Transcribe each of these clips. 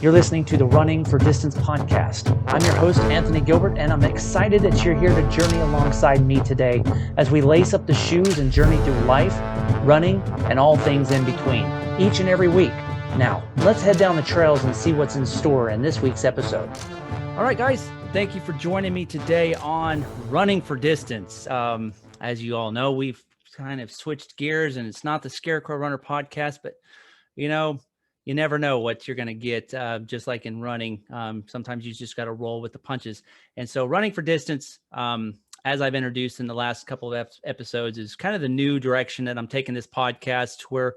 You're listening to the Running for Distance podcast. I'm your host, Anthony Gilbert, and I'm excited that you're here to journey alongside me today as we lace up the shoes and journey through life, running, and all things in between, each and every week. Now, let's head down the trails and see what's in store in this week's episode. All right, guys, thank you for joining me today on Running for Distance. As you all know, we've kind of switched gears, and it's not the Scarecrow Runner podcast, but you never know what you're going to get, just like in running. Sometimes you just got to roll with the punches. And so Running for Distance, as I've introduced in the last couple of episodes, is kind of the new direction that I'm taking this podcast where,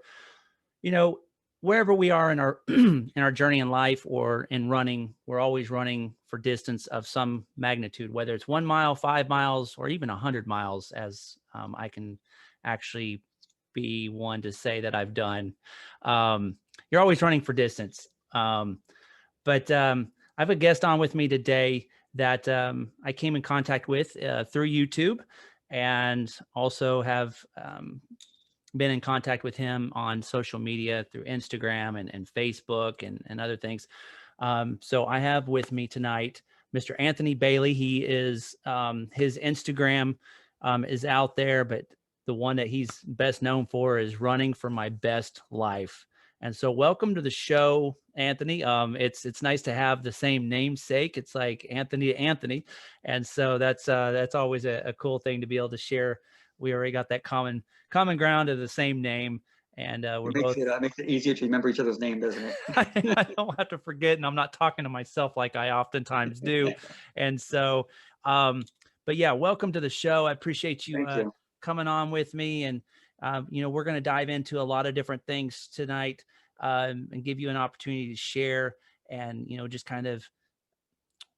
wherever we are in our in our journey in life or in running, we're always running for distance of some magnitude, whether it's 1 mile, 5 miles, or even 100 miles, as I can actually be one to say that I've done. You're always running for distance. But I have a guest on with me today that I came in contact with through YouTube, and also have been in contact with him on social media through Instagram and Facebook and other things. So I have with me tonight Mr. Anthony Bailey. He is his Instagram is out there, but the one that he's best known for is Running for My Best Life. And so welcome to the show, Anthony. It's nice to have the same namesake. It's like Anthony to Anthony. And so that's always a cool thing to be able to share. We already got that common ground of the same name. And we're both. It makes it easier to remember each other's name, doesn't it? I don't have to forget, and I'm not talking to myself like I oftentimes do. And so, but yeah, welcome to the show. I appreciate you coming on with me. And we're going to dive into a lot of different things tonight, and give you an opportunity to share, and just kind of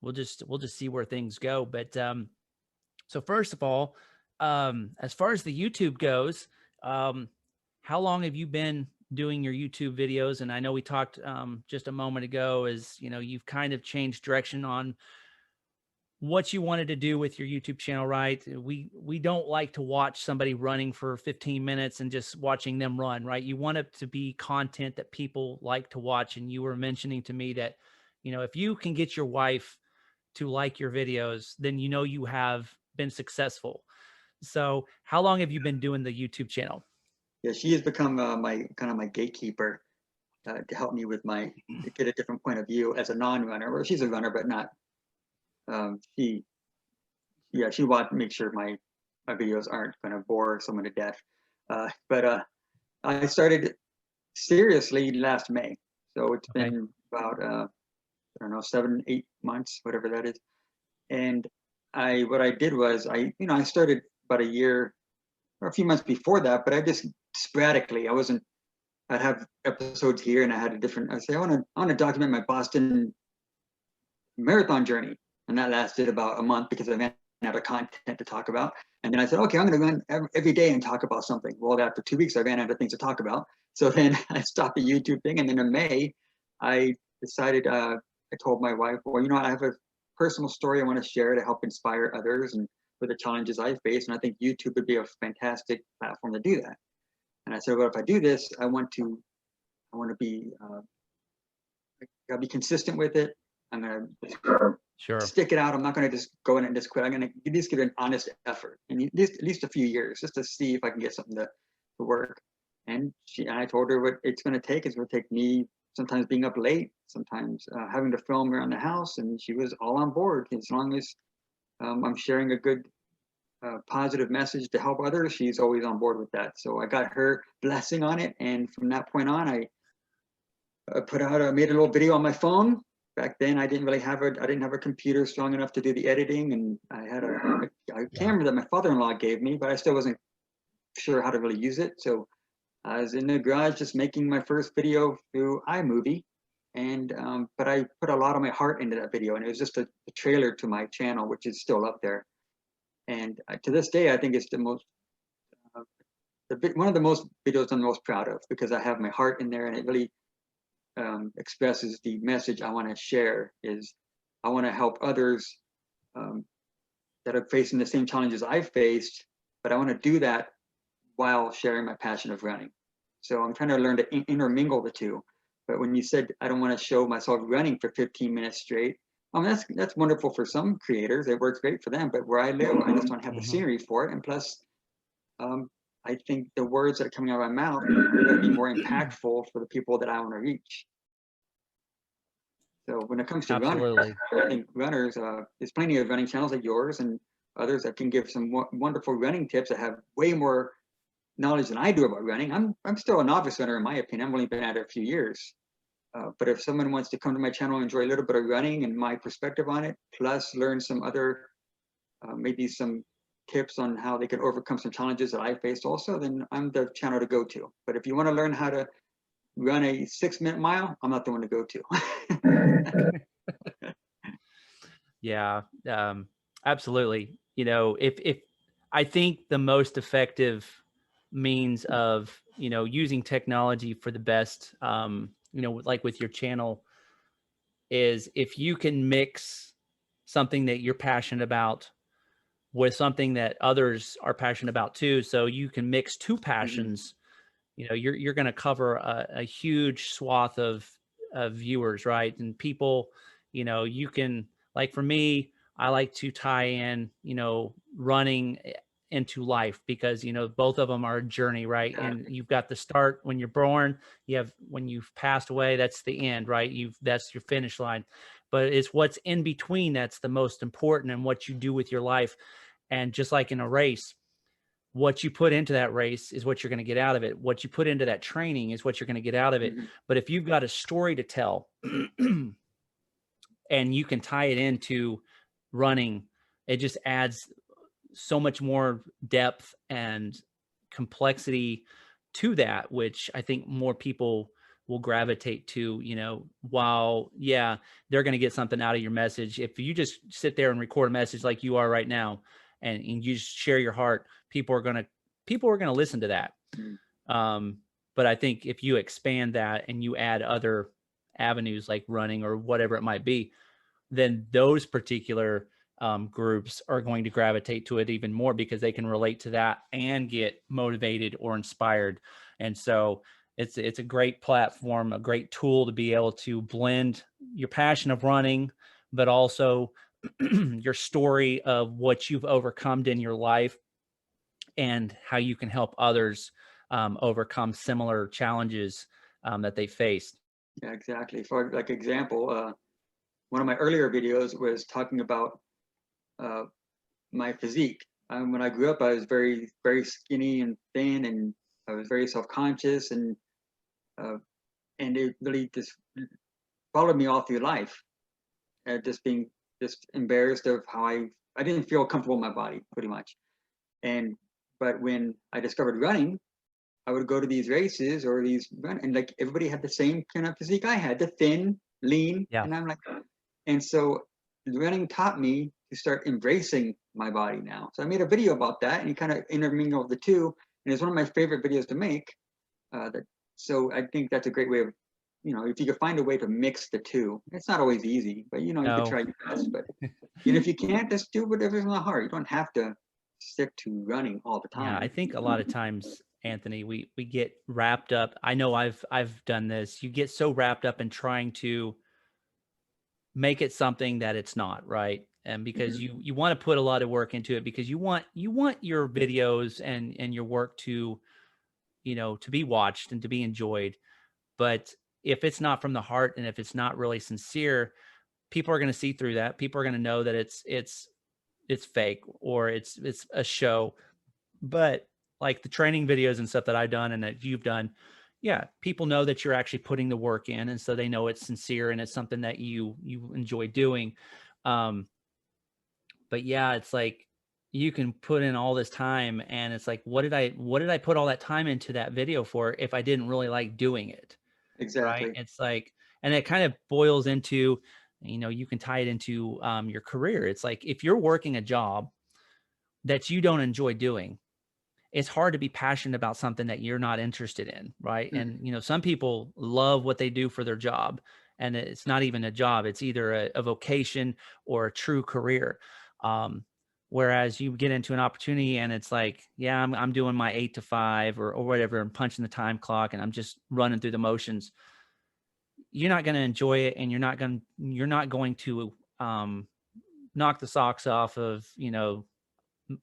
we'll just see where things go. But so first of all, as far as the YouTube goes, how long have you been doing your YouTube videos? And I know we talked just a moment ago, as you've kind of changed direction on what you wanted to do with your YouTube channel, right? We don't like to watch somebody running for 15 minutes and just watching them run, right? You want it to be content that people like to watch. And you were mentioning to me that, if you can get your wife to like your videos, then you have been successful. So how long have you been doing the YouTube channel? Yeah, she has become my gatekeeper to help me with to get a different point of view as a non-runner. Well, she's a runner, but not. She wants to make sure my videos aren't going to bore someone to death. But I started seriously last May, so it's been about 7-8 months, whatever that is. And what I did was I started about a year or a few months before that, but I just sporadically, I'd have episodes here, and I'd say, I want to document my Boston marathon journey. And that lasted about a month because I ran out of content to talk about. And then I said, okay, I'm going to run every day and talk about something. Well, after 2 weeks, I ran out of things to talk about. So then I stopped the YouTube thing. And then in May, I decided, I told my wife, well, I have a personal story I want to share to help inspire others and for the challenges I face. And I think YouTube would be a fantastic platform to do that. And I said, well, if I do this, I want to be, I'll be consistent with it. I'm going to stick it out. I'm not going to just go in and just quit. I'm going to at least give it an honest effort, and at least a few years, just to see if I can get something to work. And I told her what it's going to take. It's going to take me sometimes being up late, sometimes having to film around the house, and she was all on board. As long as I'm sharing a good, positive message to help others, she's always on board with that. So I got her blessing on it, and from that point on, I made a little video on my phone. Back then, I didn't have a computer strong enough to do the editing, and I had a camera that my father-in-law gave me, but I still wasn't sure how to really use it. So I was in the garage just making my first video through iMovie, and but I put a lot of my heart into that video, and it was just a trailer to my channel, which is still up there. And to this day, I think it's the most one of the most videos I'm most proud of, because I have my heart in there, and it really expresses the message I want to share. Is I want to help others that are facing the same challenges I've faced, but I want to do that while sharing my passion of running. So I'm trying to learn to intermingle the two. But when you said, I don't want to show myself running for 15 minutes straight, that's wonderful for some creators. It works great for them. But where I live, I just don't have the scenery for it. And plus, I think the words that are coming out of my mouth are going to be more impactful for the people that I want to reach. So when it comes to Absolutely. runners, I think runners, there's plenty of running channels like yours and others that can give some wonderful running tips that have way more knowledge than I do about running. I'm still a novice runner in my opinion. I've only been at it a few years. But if someone wants to come to my channel and enjoy a little bit of running and my perspective on it, plus learn some other, maybe some tips on how they can overcome some challenges that I faced also, then I'm the channel to go to. But if you want to learn how to run a 6-minute mile, I'm not the one to go to. Yeah, absolutely. You know, if I think the most effective means of, you know, using technology for the best, you know, like with your channel, is if you can mix something that you're passionate about with something that others are passionate about too. So you can mix two passions. You know, you're going to cover a huge swath of viewers, right? And people, you know, you can, like for me, I like to tie in, you know, running into life because, you know, both of them are a journey, right? And you've got the start when you're born, you have when you've passed away, that's the end, right? That's your finish line. But it's what's in between that's the most important, and what you do with your life. And just like in a race, what you put into that race is what you're going to get out of it. What you put into that training is what you're going to get out of it. But if you've got a story to tell and you can tie it into running, it just adds so much more depth and complexity to that, which I think more people will gravitate to, you know, while, yeah, they're going to get something out of your message. If you just sit there and record a message like you are right now, and you just share your heart, people are going to listen to that. But I think if you expand that and you add other avenues like running or whatever it might be, then those particular groups are going to gravitate to it even more because they can relate to that and get motivated or inspired. And so it's a great platform, a great tool to be able to blend your passion of running, but also your story of what you've overcome in your life and how you can help others overcome similar challenges that they faced. Yeah, exactly. For like example, one of my earlier videos was talking about my physique. When I grew up, I was very, very skinny and thin, and I was very self-conscious, and it really just followed me all through life. Just being just embarrassed of how I didn't feel comfortable in my body, pretty much. But when I discovered running, I would go to these races or these and like everybody had the same kind of physique I had, the thin, lean, Yeah. and I'm like, and so running taught me to start embracing my body now. So I made a video about that, and you kind of intermingle the two, and it's one of my favorite videos to make. So I think that's a great way of, you know, if you could find a way to mix the two. It's not always easy, but you know, you can try your best. But and if you can't, just do whatever's in the heart. You don't have to stick to running all the time. Yeah, I think a lot of times, Anthony, we get wrapped up. I know I've done this. You get so wrapped up in trying to make it something that it's not, right? And because you want to put a lot of work into it, because you want your videos and your work to, you know, to be watched and to be enjoyed. But if it's not from the heart and if it's not really sincere, people are going to see through that. People are going to know that it's fake or it's a show. But like the training videos and stuff that I've done and that you've done, yeah, people know that you're actually putting the work in, and so they know it's sincere and it's something that you enjoy doing. But yeah, it's like you can put in all this time, and it's like, what did I put all that time into that video for if I didn't really like doing it? Exactly. Right? It's like, and it kind of boils into, you know, you can tie it into your career. It's like if you're working a job that you don't enjoy doing, it's hard to be passionate about something that you're not interested in, right? And you know, some people love what they do for their job, and it's not even a job; it's either a vocation or a true career. Whereas you get into an opportunity and it's like, yeah, I'm doing my 8 to 5 or whatever, and punching the time clock, and I'm just running through the motions. you're not going to enjoy it, and you're not going to knock the socks off of,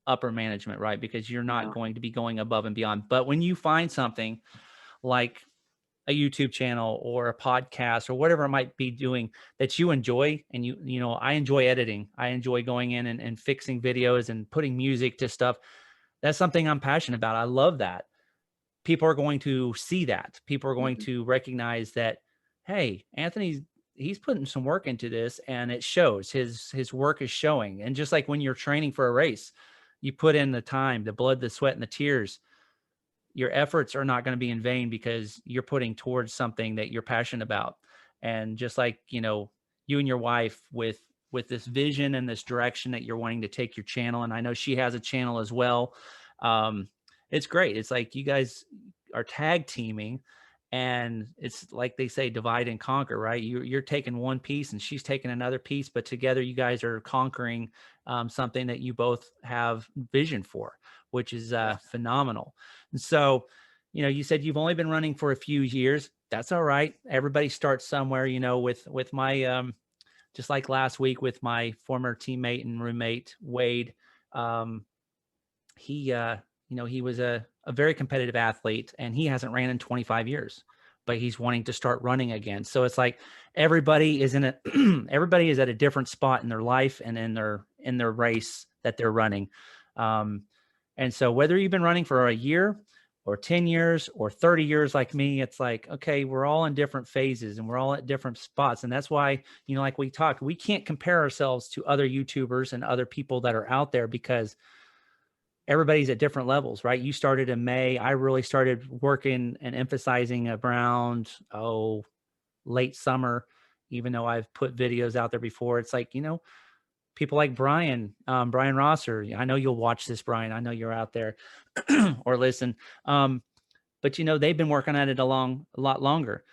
upper management, right? Because you're not No. going to be going above and beyond. But when you find something like a YouTube channel or a podcast or whatever it might be doing that you enjoy, and I enjoy editing. I enjoy going in and fixing videos and putting music to stuff. That's something I'm passionate about. I love that. People are going to see that. People are going to recognize that, hey, he's putting some work into this, and it shows. His work is showing. And just like when you're training for a race, you put in the time, the blood, the sweat, and the tears. Your efforts are not going to be in vain because you're putting towards something that you're passionate about. And just like, you and your wife with this vision and this direction that you're wanting to take your channel. And I know she has a channel as well. It's great. It's like you guys are tag teaming, and it's like they say, divide and conquer, right? You're taking one piece and she's taking another piece, but together you guys are conquering something that you both have vision for, which is phenomenal. And so, you said you've only been running for a few years. That's all right. Everybody starts somewhere, with my, just like last week with my former teammate and roommate, Wade. He was a very competitive athlete, and he hasn't ran in 25 years, but he's wanting to start running again. So it's like everybody is everybody is at a different spot in their life and in their race that they're running. And so whether you've been running for a year or 10 years or 30 years like me, it's like, okay, we're all in different phases and we're all at different spots. And that's why, like we talked, we can't compare ourselves to other YouTubers and other people that are out there because everybody's at different levels, right? You started in May. I really started working and emphasizing around, late summer, even though I've put videos out there before. It's like, people like Brian Rosser. I know you'll watch this, Brian. I know you're out there or listen. But they've been working at it a lot longer.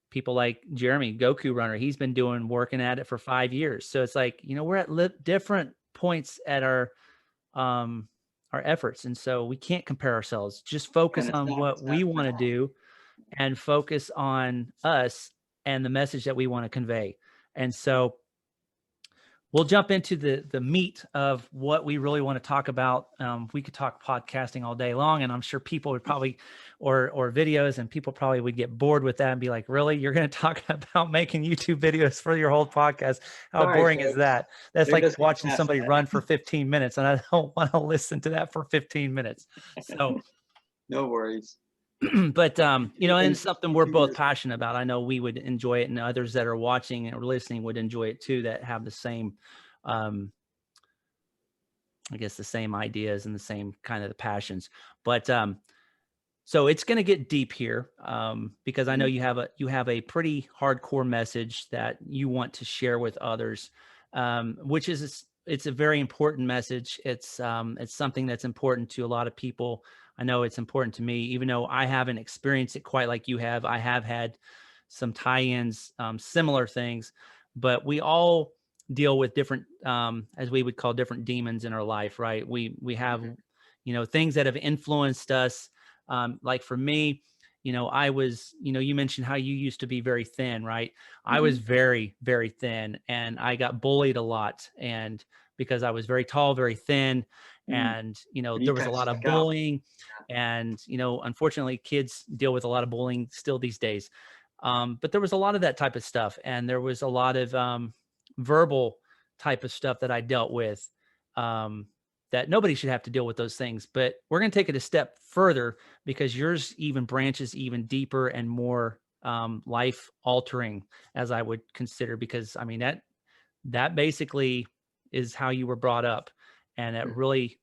People like Jeremy, Goku Runner, he's been working at it for 5 years. So it's like, we're at different points at our efforts. And so we can't compare ourselves. Just focus on what we want to do and focus on us and the message that we want to convey. And so we'll jump into the meat of what we really want to talk about. We could talk podcasting all day long, and I'm sure people would probably, or videos, and people probably would get bored with that and be like, really? You're going to talk about making YouTube videos for your whole podcast? How boring is that? That's like watching somebody run for 15 minutes, and I don't want to listen to that for 15 minutes. So no worries. But, and it's something we're both passionate about. I know we would enjoy it, and others that are watching or listening would enjoy it too, that have the same, I guess the same ideas and the same kind of the passions. But, so it's going to get deep here, because I know you have a pretty hardcore message that you want to share with others, which is, it's a very important message. It's something that's important to a lot of people. I know it's important to me, even though I haven't experienced it quite like you have. I have had some tie-ins, similar things, but we all deal with different, as we would call, different demons in our life, right? We have, things that have influenced us. Like for me, I was, you mentioned how you used to be very thin, right? I was very, very thin, and I got bullied a lot. And because I was very tall, very thin, and, there was a lot of bullying, and, unfortunately kids deal with a lot of bullying still these days. But there was a lot of that type of stuff. And there was a lot of, verbal type of stuff that I dealt with, that nobody should have to deal with those things. But we're going to take it a step further, because yours even branches even deeper and more, life altering, as I would consider, because I mean, that basically is how you were brought up. And it really,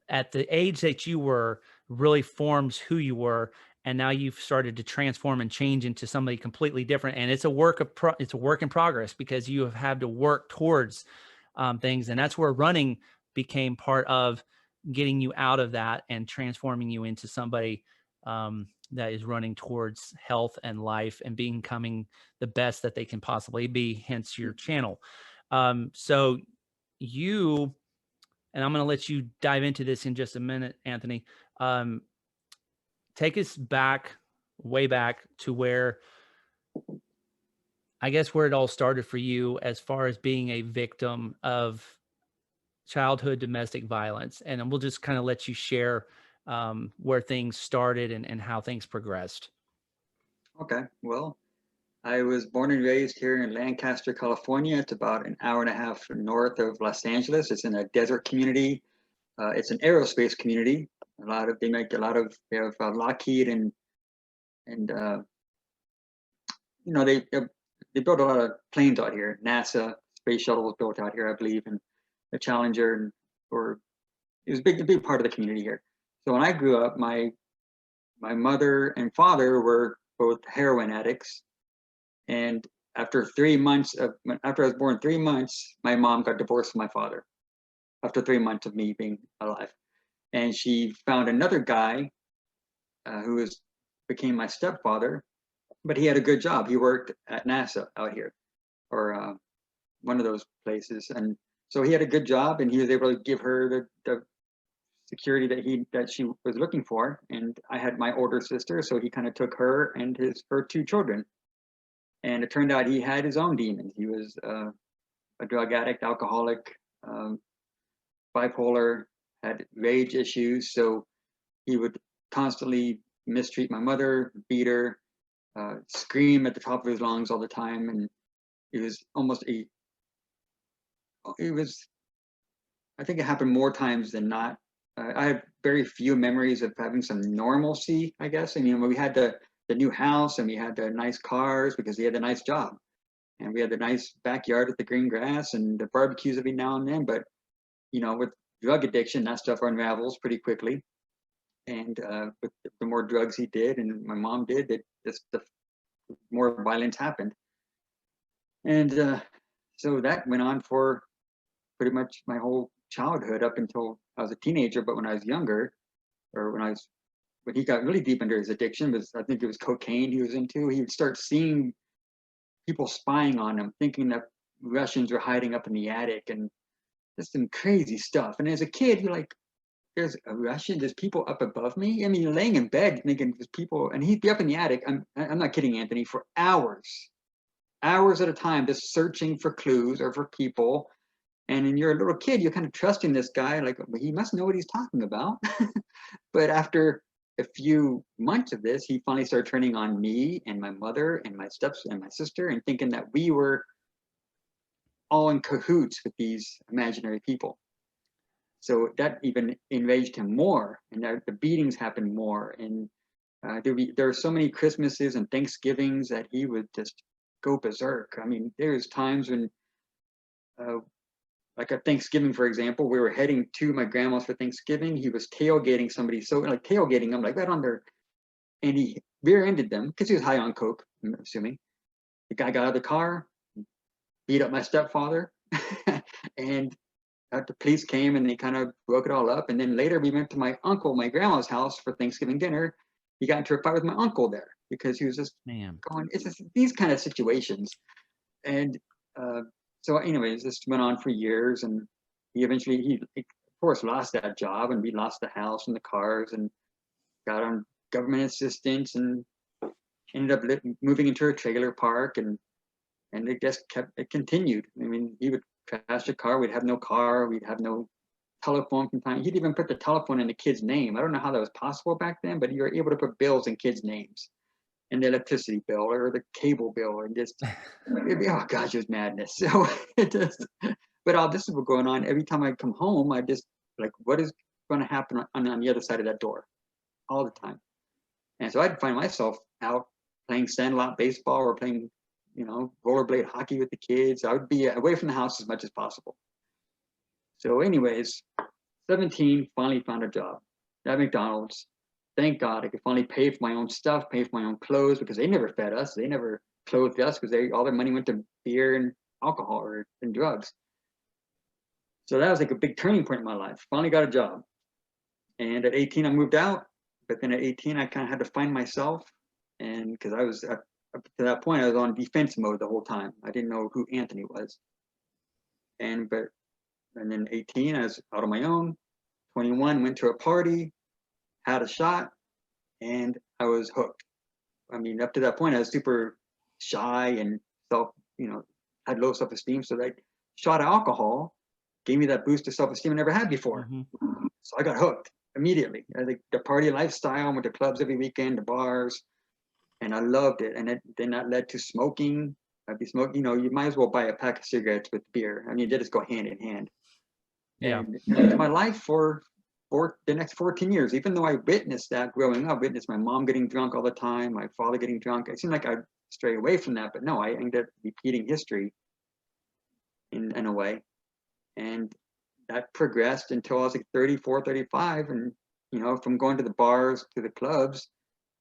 at the age that you were, really forms who you were. And now you've started to transform and change into somebody completely different. And it's a work in progress, because you have had to work towards, things. And that's where running became part of getting you out of that and transforming you into somebody, that is running towards health and life and becoming the best that they can possibly be, hence your channel. So you, and I'm going to let you dive into this in just a minute, Anthony. Take us back, way back to where I guess where it all started for you as far as being a victim of childhood domestic violence, and then we'll just kind of let you share where things started and how things progressed. Okay, well, I was born and raised here in Lancaster, California. It's about an hour and a half north of Los Angeles. It's in a desert community. It's an aerospace community. They make a lot of, they have Lockheed and you know, they build a lot of planes out here. NASA space shuttle was built out here, I believe, and the Challenger, and or it was a big part of the community here. So when I grew up, my mother and father were both heroin addicts, and after after I was born 3 months, my mom got divorced from my father. After 3 months of me being alive, and she found another guy became my stepfather, but he had a good job. He worked at NASA out here, or one of those places, and so he had a good job, and he was able to give her the security that she was looking for. And I had my older sister, so he kind of took her and her two children. And it turned out he had his own demons. He was a drug addict, alcoholic, bipolar, had rage issues. So he would constantly mistreat my mother, beat her, scream at the top of his lungs all the time, and it was I think it happened more times than not. I have very few memories of having some normalcy, I guess. I mean, we had the new house, and we had the nice cars because he had a nice job, and we had the nice backyard with the green grass and the barbecues every now and then. But with drug addiction, that stuff unravels pretty quickly. And with the more drugs he did and my mom did, the more violence happened. And so that went on for pretty much my whole childhood up until I was a teenager. But when I was younger, or when he got really deep into his addiction, I think it was cocaine he was into. He would start seeing people spying on him, thinking that Russians were hiding up in the attic, and just some crazy stuff. And as a kid, you're like, there's people up above me. I mean, you're laying in bed thinking there's people, and he'd be up in the attic. I'm not kidding, Anthony, for hours at a time, just searching for clues or for people. And when you're a little kid, you're kind of trusting this guy, like, well, he must know what he's talking about. But after a few months of this, he finally started turning on me and my mother and my and my sister, and thinking that we were all in cahoots with these imaginary people. So that even enraged him more, and the beatings happened more. And there were so many Christmases and Thanksgivings that he would just go berserk. I mean, there's times when, like at Thanksgiving, for example, we were heading to my grandma's for Thanksgiving. He was tailgating somebody, so like tailgating them, like right on their, and he rear-ended them because he was high on coke, I'm assuming. The guy got out of the car, beat up my stepfather, and the police came and they kind of broke it all up. And then later we went to my grandma's house for Thanksgiving dinner. He got into a fight with my uncle there because he was just going, it's just these kind of situations. And so anyways, this went on for years, and he of course lost that job, and we lost the house and the cars, and got on government assistance, and ended up moving into a trailer park, and it continued. I mean, he would crash a car, we'd have no car, we'd have no telephone from time. He'd even put the telephone in the kid's name. I don't know how that was possible back then, but you were able to put bills in kids' names, and the electricity bill or the cable bill, and just oh gosh, it was madness. So but all this is what's going on. Every time I come home, I just like, what is going to happen on the other side of that door, all the time. And so I'd find myself out playing sandlot baseball or playing, rollerblade hockey with the kids. I would be away from the house as much as possible. So anyways, 17, finally found a job at McDonald's. Thank God I could finally pay for my own stuff, pay for my own clothes, because they never fed us. They never clothed us because all their money went to beer and alcohol and drugs. So that was like a big turning point in my life. Finally got a job. And at 18, I moved out. But then at 18, I kind of had to find myself. And because I was, up to that point, I was on defense mode the whole time. I didn't know who Anthony was. And then 18, I was out on my own. 21, went to a party, had a shot, and I was hooked. I mean, up to that point, I was super shy and had low self-esteem. So that shot of alcohol gave me that boost of self-esteem I never had before. So I got hooked immediately. I think the party lifestyle, I went to clubs every weekend, the bars, and I loved it. And then that led to smoking. I'd be smoking, you might as well buy a pack of cigarettes with beer. I mean, they just go hand in hand. Yeah. And my life for the next 14 years, even though I witnessed that growing up, witnessed my mom getting drunk all the time, my father getting drunk, it seemed like I'd stray away from that. But no, I ended up repeating history in a way. And that progressed until I was like 34, 35. And, from going to the bars to the clubs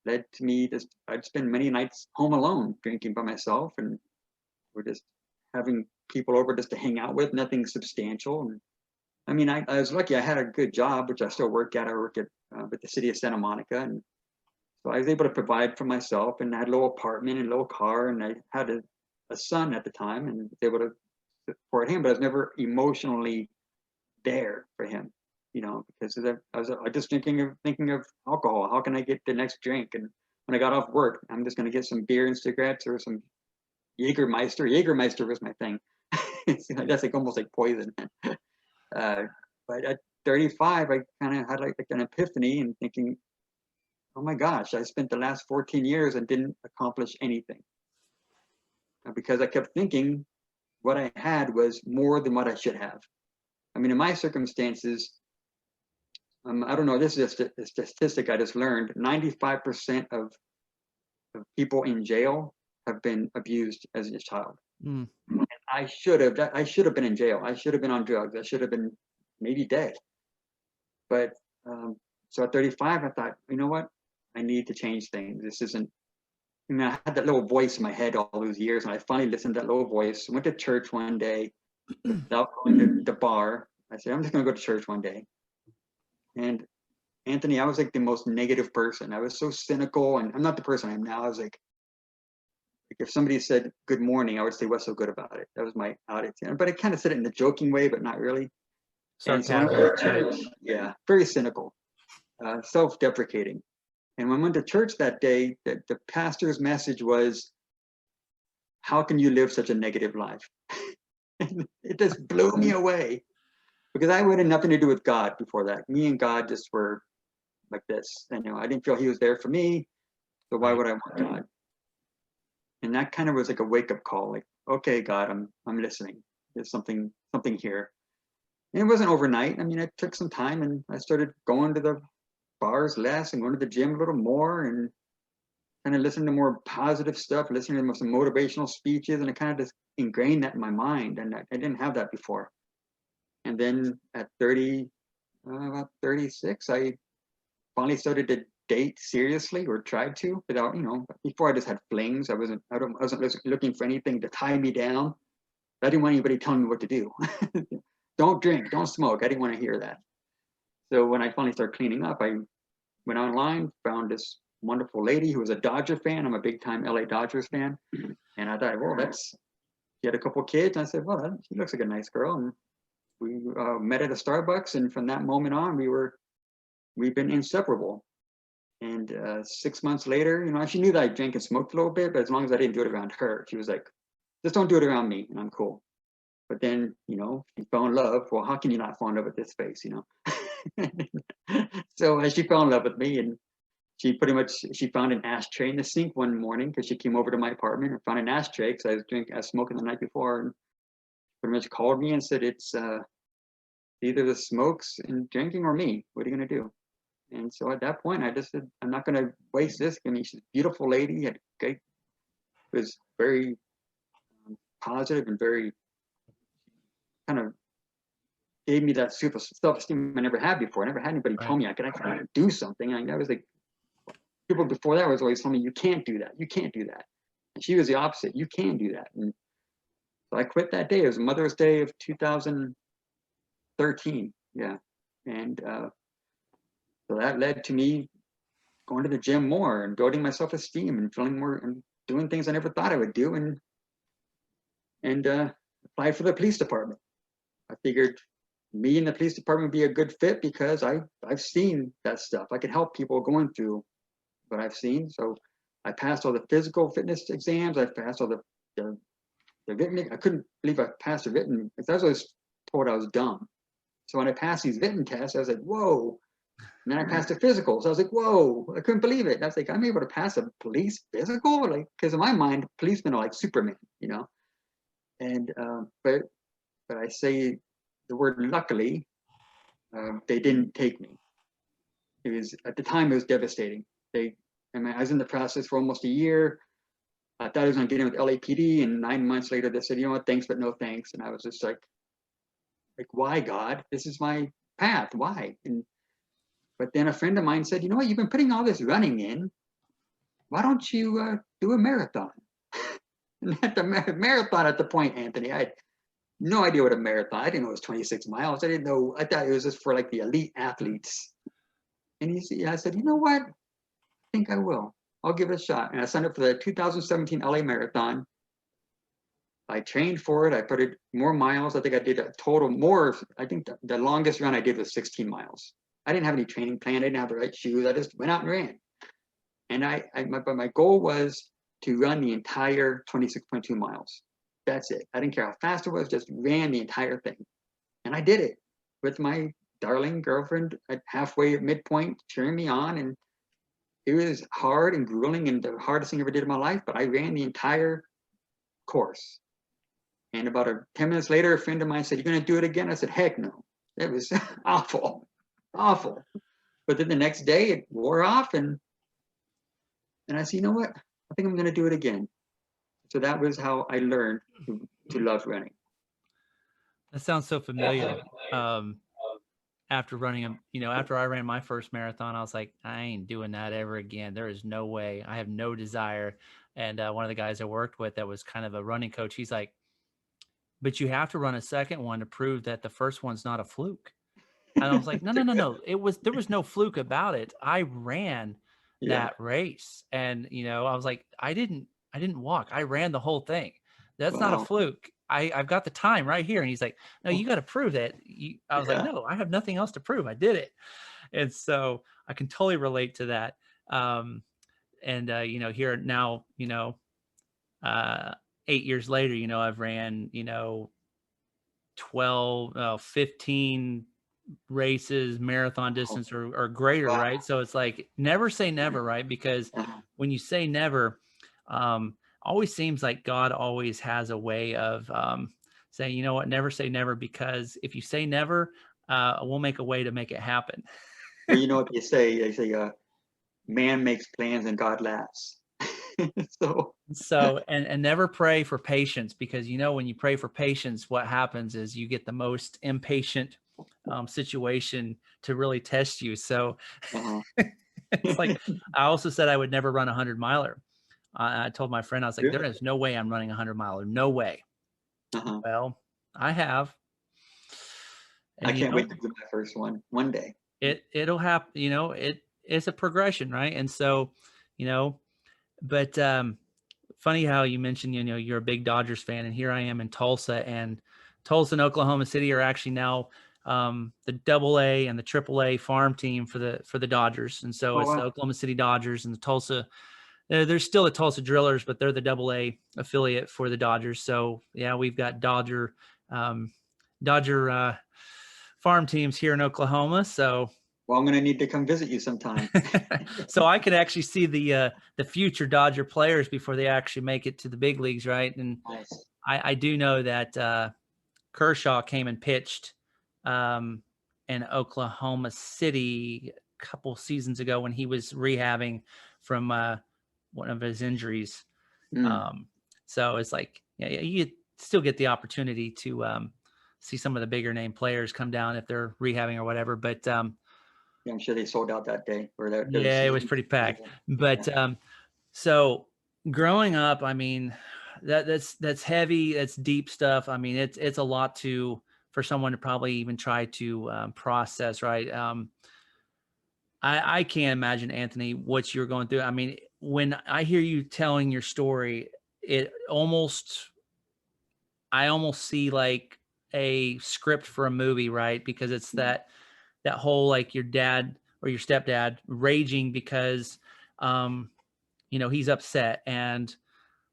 led to me I'd spend many nights home alone, drinking by myself. And we're just having people over just to hang out with, nothing substantial. And I mean, I was lucky. I had a good job, which I still work at. I work at with the city of Santa Monica. And so I was able to provide for myself, and I had a little apartment and a little car. And I had a son at the time and was able to support him, but I was never emotionally there for him, because I was just thinking of alcohol. How can I get the next drink? And when I got off work, I'm just going to get some beer and cigarettes or some Jägermeister. Jägermeister was my thing. That's like almost like poison. But at 35, I kind of had like an epiphany and thinking, oh my gosh, I spent the last 14 years and didn't accomplish anything. Because I kept thinking what I had was more than what I should have. I mean, in my circumstances, I don't know, this is a statistic I just learned, 95% of people in jail have been abused as a child. And I should have been in jail. I should have been on drugs. I should have been maybe dead. But so at 35, I thought, you know what? I need to change things. This isn't, I had that little voice in my head all those years, and I finally listened to that little voice. Went to church one day without going to the bar. I said, I'm just going to go to church one day. And Anthony, I was like the most negative person. I was so cynical, and I'm not the person I am now. I was like if somebody said good morning, I would say, what's so good about it? That was my attitude. But I kind of said it in a joking way, but not really. And so I went to church, yeah, very cynical, self-deprecating. And when I went to church that day, the pastor's message was, how can you live such a negative life? And it just blew me away, because I had nothing to do with God before that. Me and God just were like this. And, I didn't feel he was there for me. So why would I want God? And that kind of was like a wake-up call, like, okay, God, I'm listening. There's something here. And it wasn't overnight. I mean, it took some time, and I started going to the bars less and going to the gym a little more, and kind of listening to more positive stuff, listening to some motivational speeches, and I kind of just ingrained that in my mind, and I didn't have that before. And then at about 36, I finally started to date seriously, or tried to, without, before I just had flings. I wasn't looking for anything to tie me down. I didn't want anybody telling me what to do. Don't drink, don't smoke. I didn't want to hear that. So when I finally started cleaning up, I went online, found this wonderful lady who was a Dodger fan. I'm a big time LA Dodgers fan. And I thought, well, she had a couple kids. And I said, well, she looks like a nice girl. And we met at a Starbucks. And from that moment on, we've been inseparable. And 6 months later, she knew that I drank and smoked a little bit, but as long as I didn't do it around her, she was like, just don't do it around me, and I'm cool. But then, she fell in love. Well, how can you not fall in love with this face, So she fell in love with me, and she found an ashtray in the sink one morning, because she came over to my apartment and found an ashtray, because I was smoking the night before, and pretty much called me and said, it's either the smokes and drinking or me. What are you going to do? And so at that point, I just said, I'm not going to waste this. I mean, she's a beautiful lady, was very positive and very kind of gave me that super self-esteem I never had before. I never had anybody tell me I could actually do something. I was like, people before that was always telling me, you can't do that. You can't do that. And she was the opposite. You can do that. And so I quit that day. It was Mother's Day of 2013. Yeah. And so that led to me going to the gym more and building my self-esteem and feeling more and doing things I never thought I would do, and applied for the police department. I figured me and the police department would be a good fit, because I've seen that stuff. I could help people going through what I've seen. So I passed all the physical fitness exams. I passed all the written. I couldn't believe I passed the written, because I was told I was dumb. So when I passed these written tests, I was like, whoa. And then I passed the physical. So I was like, whoa, I couldn't believe it. And I was like, I'm able to pass a police physical? Like, because in my mind, policemen are like Superman, you know? And, but I say the word luckily, they didn't take me. It was, at the time, it was devastating. I was in the process for almost a year. I thought I was going to get in with LAPD, and 9 months later, they said, you know what, thanks, but no thanks. And I was just like, why, God? This is my path. Why? But then a friend of mine said, you know what, you've been putting all this running in. Why don't you do a marathon? And at the marathon at the point, Anthony, I had no idea what a marathon. I didn't know it was 26 miles. I didn't know. I thought it was just for like the elite athletes. And I said, you know what? I think I will. I'll give it a shot. And I signed up for the 2017 LA Marathon. I trained for it. I put it more miles. I think I did a total more. I think the longest run I did was 16 miles. I didn't have any training plan. I didn't have the right shoes. I just went out and ran. And but my goal was to run the entire 26.2 miles. That's it. I didn't care how fast it was, just ran the entire thing. And I did it with my darling girlfriend at halfway at midpoint cheering me on. And it was hard and grueling and the hardest thing I ever did in my life, but I ran the entire course. And about 10 minutes later, a friend of mine said, "You're going to do it again?" I said, "Heck no." It was awful, awful. But then the next day it wore off, and I said, you know what? I think I'm going to do it again. So that was how I learned to love running. That sounds so familiar. After running, after I ran my first marathon, I was like, I ain't doing that ever again. There is no way. I have no desire. And one of the guys I worked with that was kind of a running coach, he's like, but you have to run a second one to prove that the first one's not a fluke. And I was like, no. There was no fluke about it. I ran that race. And, I was like, I didn't walk. I ran the whole thing. That's not a fluke. I've got the time right here. And he's like, no, you got to prove that. I was like, no, I have nothing else to prove. I did it. And so I can totally relate to that. Here now, 8 years later, I've ran, 15 races, marathon distance or greater, right? So it's like, never say never, right? Because when you say never, always seems like God always has a way of saying, you know what, never say never, because if you say never, we'll make a way to make it happen. Well, you know what they say, man makes plans and God laughs. And never pray for patience, because when you pray for patience, what happens is you get the most impatient situation to really test you. So it's like, I also said I would never run a 100-miler. I told my friend, I was like, there is no way I'm running a 100-miler. No way. Well, I have. And I can't wait to do my first one day. It'll happen. It's a progression, right? And so, but funny how you mentioned, you're a big Dodgers fan, and here I am in Tulsa, and Tulsa and Oklahoma City are actually now the AA and the AAA farm team for the Dodgers. And so it's the Oklahoma City Dodgers and the Tulsa. There's still the Tulsa Drillers, but they're the AA affiliate for the Dodgers. So yeah, we've got Dodger farm teams here in Oklahoma. So, well, I'm going to need to come visit you sometime. So I could actually see the future Dodger players before they actually make it to the big leagues, right? And nice. I do know that Kershaw came and pitched in Oklahoma City a couple seasons ago when he was rehabbing from one of his injuries. So it's like, you still get the opportunity to see some of the bigger name players come down if they're rehabbing or whatever. But I'm sure they sold out that day. It was pretty packed. But so growing up, I mean, that's heavy, that's deep stuff. I mean, it's a lot for someone to probably even try to process, right? I can't imagine, Anthony, what you're going through. I mean, when I hear you telling your story, I almost see like a script for a movie, right? Because it's that whole, like, your dad or your stepdad raging because he's upset and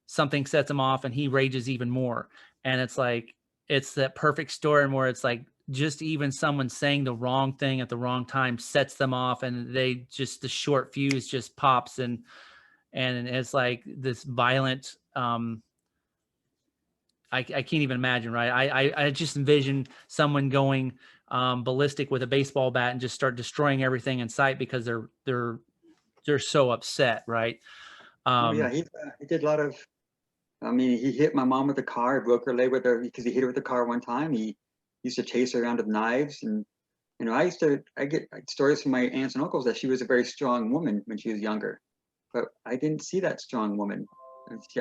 something sets him off and he rages even more. And it's like, it's that perfect storm where it's like just even someone saying the wrong thing at the wrong time sets them off, and they just, the short fuse just pops, and it's like this violent, I can't even imagine, right? I just envision someone going ballistic with a baseball bat and just start destroying everything in sight because they're so upset, right? Oh yeah, he did a lot of. I mean, he hit my mom with a car, broke her leg with her because he hit her with a car one time. He used to chase her around with knives, and I get stories from my aunts and uncles that she was a very strong woman when she was younger, but I didn't see that strong woman. And she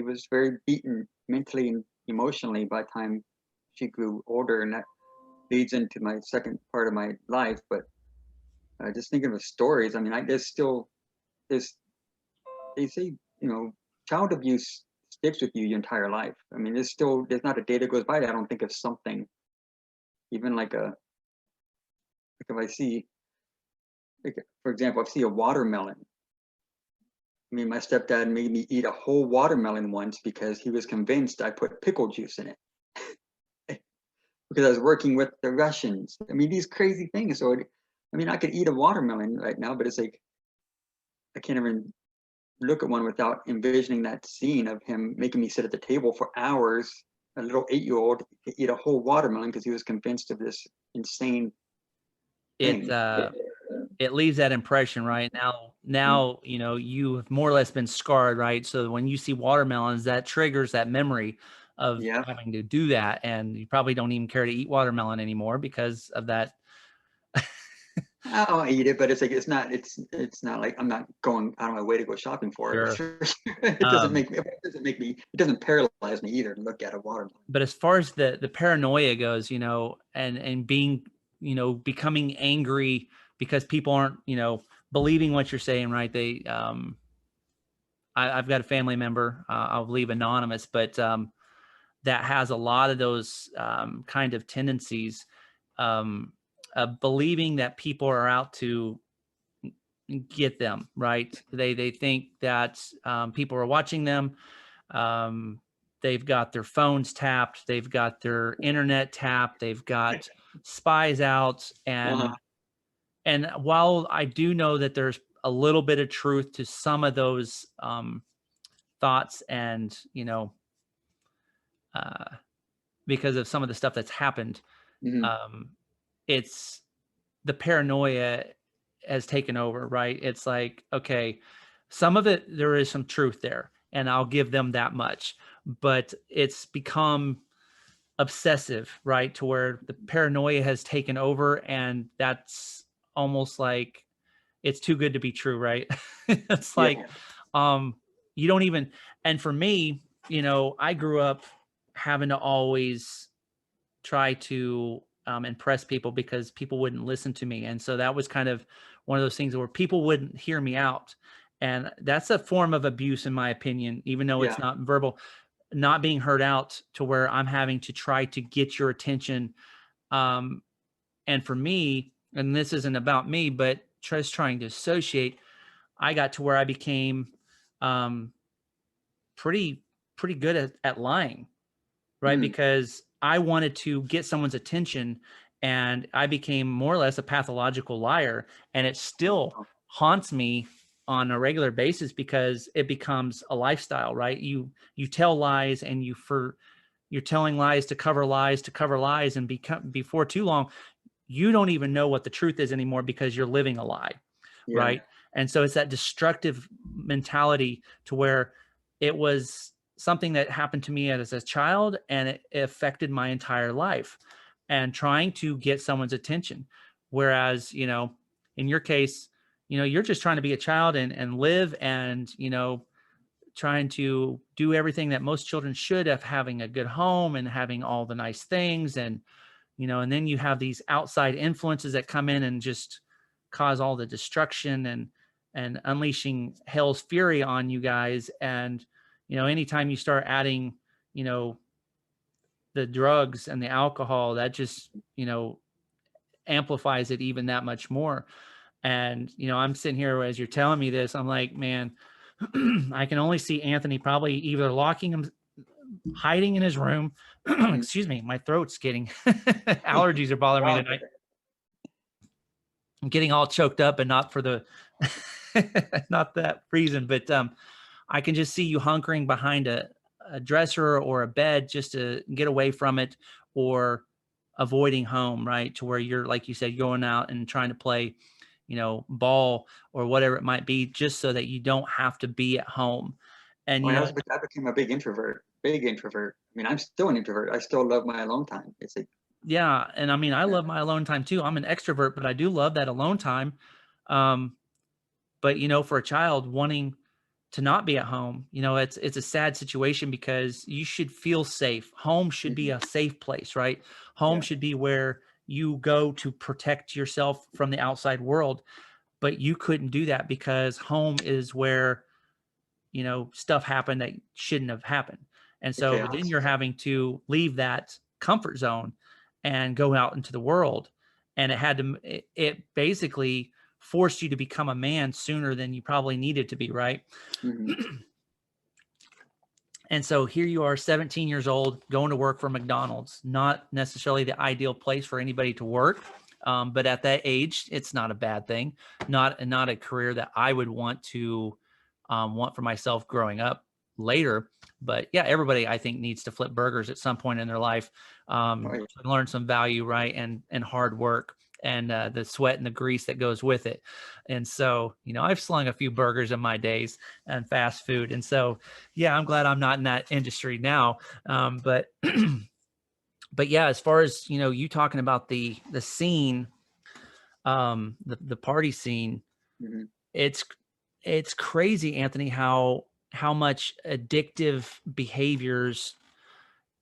was very beaten mentally and emotionally by the time she grew older, and that leads into my second part of my life. But just thinking of stories, I mean, there's they say, child abuse sticks with you your entire life. I mean, there's not a day that goes by that I don't think of something, even like if I see, like, for example, if I see a watermelon. I mean, my stepdad made me eat a whole watermelon once because he was convinced I put pickle juice in it because I was working with the Russians. I mean, these crazy things. So, I mean, I could eat a watermelon right now, but it's like I can't even look at one without envisioning that scene of him making me sit at the table for hours, a little 8-year-old, to eat a whole watermelon because he was convinced of this insane it thing. it leaves that impression, right? Now you have more or less been scarred, right? So when you see watermelons, that triggers that memory of Yeah. having to do that, and you probably don't even care to eat watermelon anymore because of that. I'll eat it, but it's not like I'm not going out of my way to go shopping for it. Sure. It doesn't it doesn't paralyze me either to look at a watermelon. But as far as the paranoia goes, and being, becoming angry because people aren't, believing what you're saying, right? I've got a family member, I'll leave anonymous, but that has a lot of those kind of tendencies, believing that people are out to get them, right? They think that people are watching them. They've got their phones tapped. They've got their internet tapped. They've got spies out. And while I do know that there's a little bit of truth to some of those thoughts, and because of some of the stuff that's happened, it's the paranoia has taken over, right? It's like, okay, some of it, there is some truth there, and I'll give them that much, but it's become obsessive, right? To where the paranoia has taken over, and that's almost like it's too good to be true, right? It's like, you don't even, and for me, I grew up having to always try to impress people because people wouldn't listen to me. And so that was kind of one of those things where people wouldn't hear me out. And that's a form of abuse, in my opinion, even though it's not verbal, not being heard out, to where I'm having to try to get your attention. And for me, and this isn't about me, but just trying to associate, I got to where I became pretty good at lying, right? Because I wanted to get someone's attention, and I became more or less a pathological liar, and it still haunts me on a regular basis because it becomes a lifestyle, right? You tell lies, and you're telling lies to cover lies, and before too long, you don't even know what the truth is anymore because you're living a lie, right? And so it's that destructive mentality to where it was something that happened to me as a child, and it affected my entire life, and trying to get someone's attention. Whereas, in your case, you're just trying to be a child and live, and, trying to do everything that most children should, of having a good home and having all the nice things. And, and then you have these outside influences that come in and just cause all the destruction and unleashing hell's fury on you guys. And, anytime you start adding, the drugs and the alcohol, that just, amplifies it even that much more. And, I'm sitting here as you're telling me this, I'm like, man, I can only see Anthony probably either hiding in his room. Excuse me, my throat's getting allergies are bothering me tonight. I'm getting all choked up, and not for the not that reason, but I can just see you hunkering behind a dresser or a bed just to get away from it, or avoiding home, right? To where you're, like you said, going out and trying to play, ball or whatever it might be, just so that you don't have to be at home. And, I became a big introvert. I mean, I'm still an introvert. I still love my alone time. It's like, yeah. And I mean, I love my alone time too. I'm an extrovert, but I do love that alone time. But, for a child wanting to not be at home, it's a sad situation, because you should feel safe. Home should be a safe place, right? Home should be where you go to protect yourself from the outside world. But you couldn't do that, because home is where, stuff happened that shouldn't have happened. And so then you're having to leave that comfort zone and go out into the world. And it basically forced you to become a man sooner than you probably needed to be, right? And so here you are, 17 years old, going to work for McDonald's. Not necessarily the ideal place for anybody to work, but at that age, it's not a bad thing. Not a career that I would want for myself growing up later. But yeah, everybody, I think, needs to flip burgers at some point in their life, to learn some value, right? And hard work, and the sweat and the grease that goes with it. And so, I've slung a few burgers in my days, and fast food. And so, yeah, I'm glad I'm not in that industry now. But but yeah, as far as, you talking about the scene, the party scene, it's crazy, Anthony, how much addictive behaviors,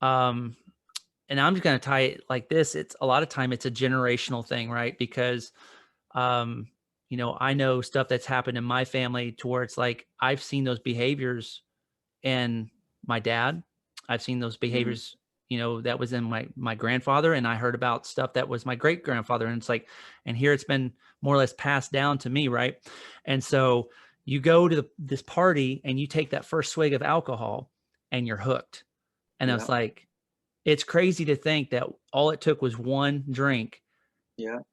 and I'm just going to tie it like this. It's a lot of time it's a generational thing, right? Because, I know stuff that's happened in my family, to where it's like, I've seen those behaviors in my dad. I've seen those behaviors, that was in my grandfather, and I heard about stuff that was my great grandfather. And it's like, and here it's been more or less passed down to me. Right. And so you go to this party and you take that first swig of alcohol and you're hooked. And it's like, it's crazy to think that all it took was one drink,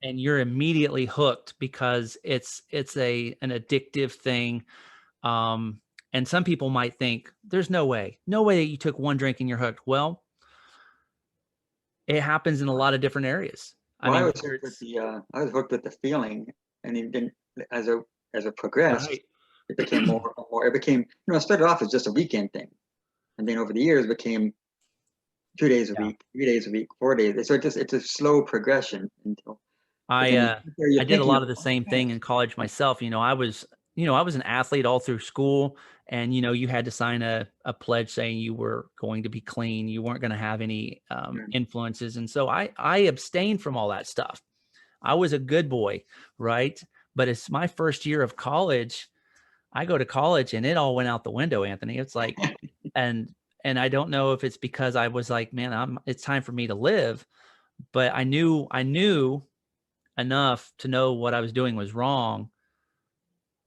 and you're immediately hooked, because it's an addictive thing. And some people might think, there's no way that you took one drink and you're hooked. Well, it happens in a lot of different areas. I was hooked with the feeling, and then as it progressed, it became more and more. It became, it started off as just a weekend thing, and then over the years it became 2 days a week, 3 days a week, 4 days. So it's a slow progression until I did a lot of the same thing in college myself. I was an athlete all through school, and you had to sign a pledge saying you were going to be clean. You weren't going to have any influences. And so I abstained from all that stuff. I was a good boy, right? But it's my first year of college. I go to college and it all went out the window, Anthony. It's like, and I don't know if it's because I was like, man, it's time for me to live. But I knew enough to know what I was doing was wrong,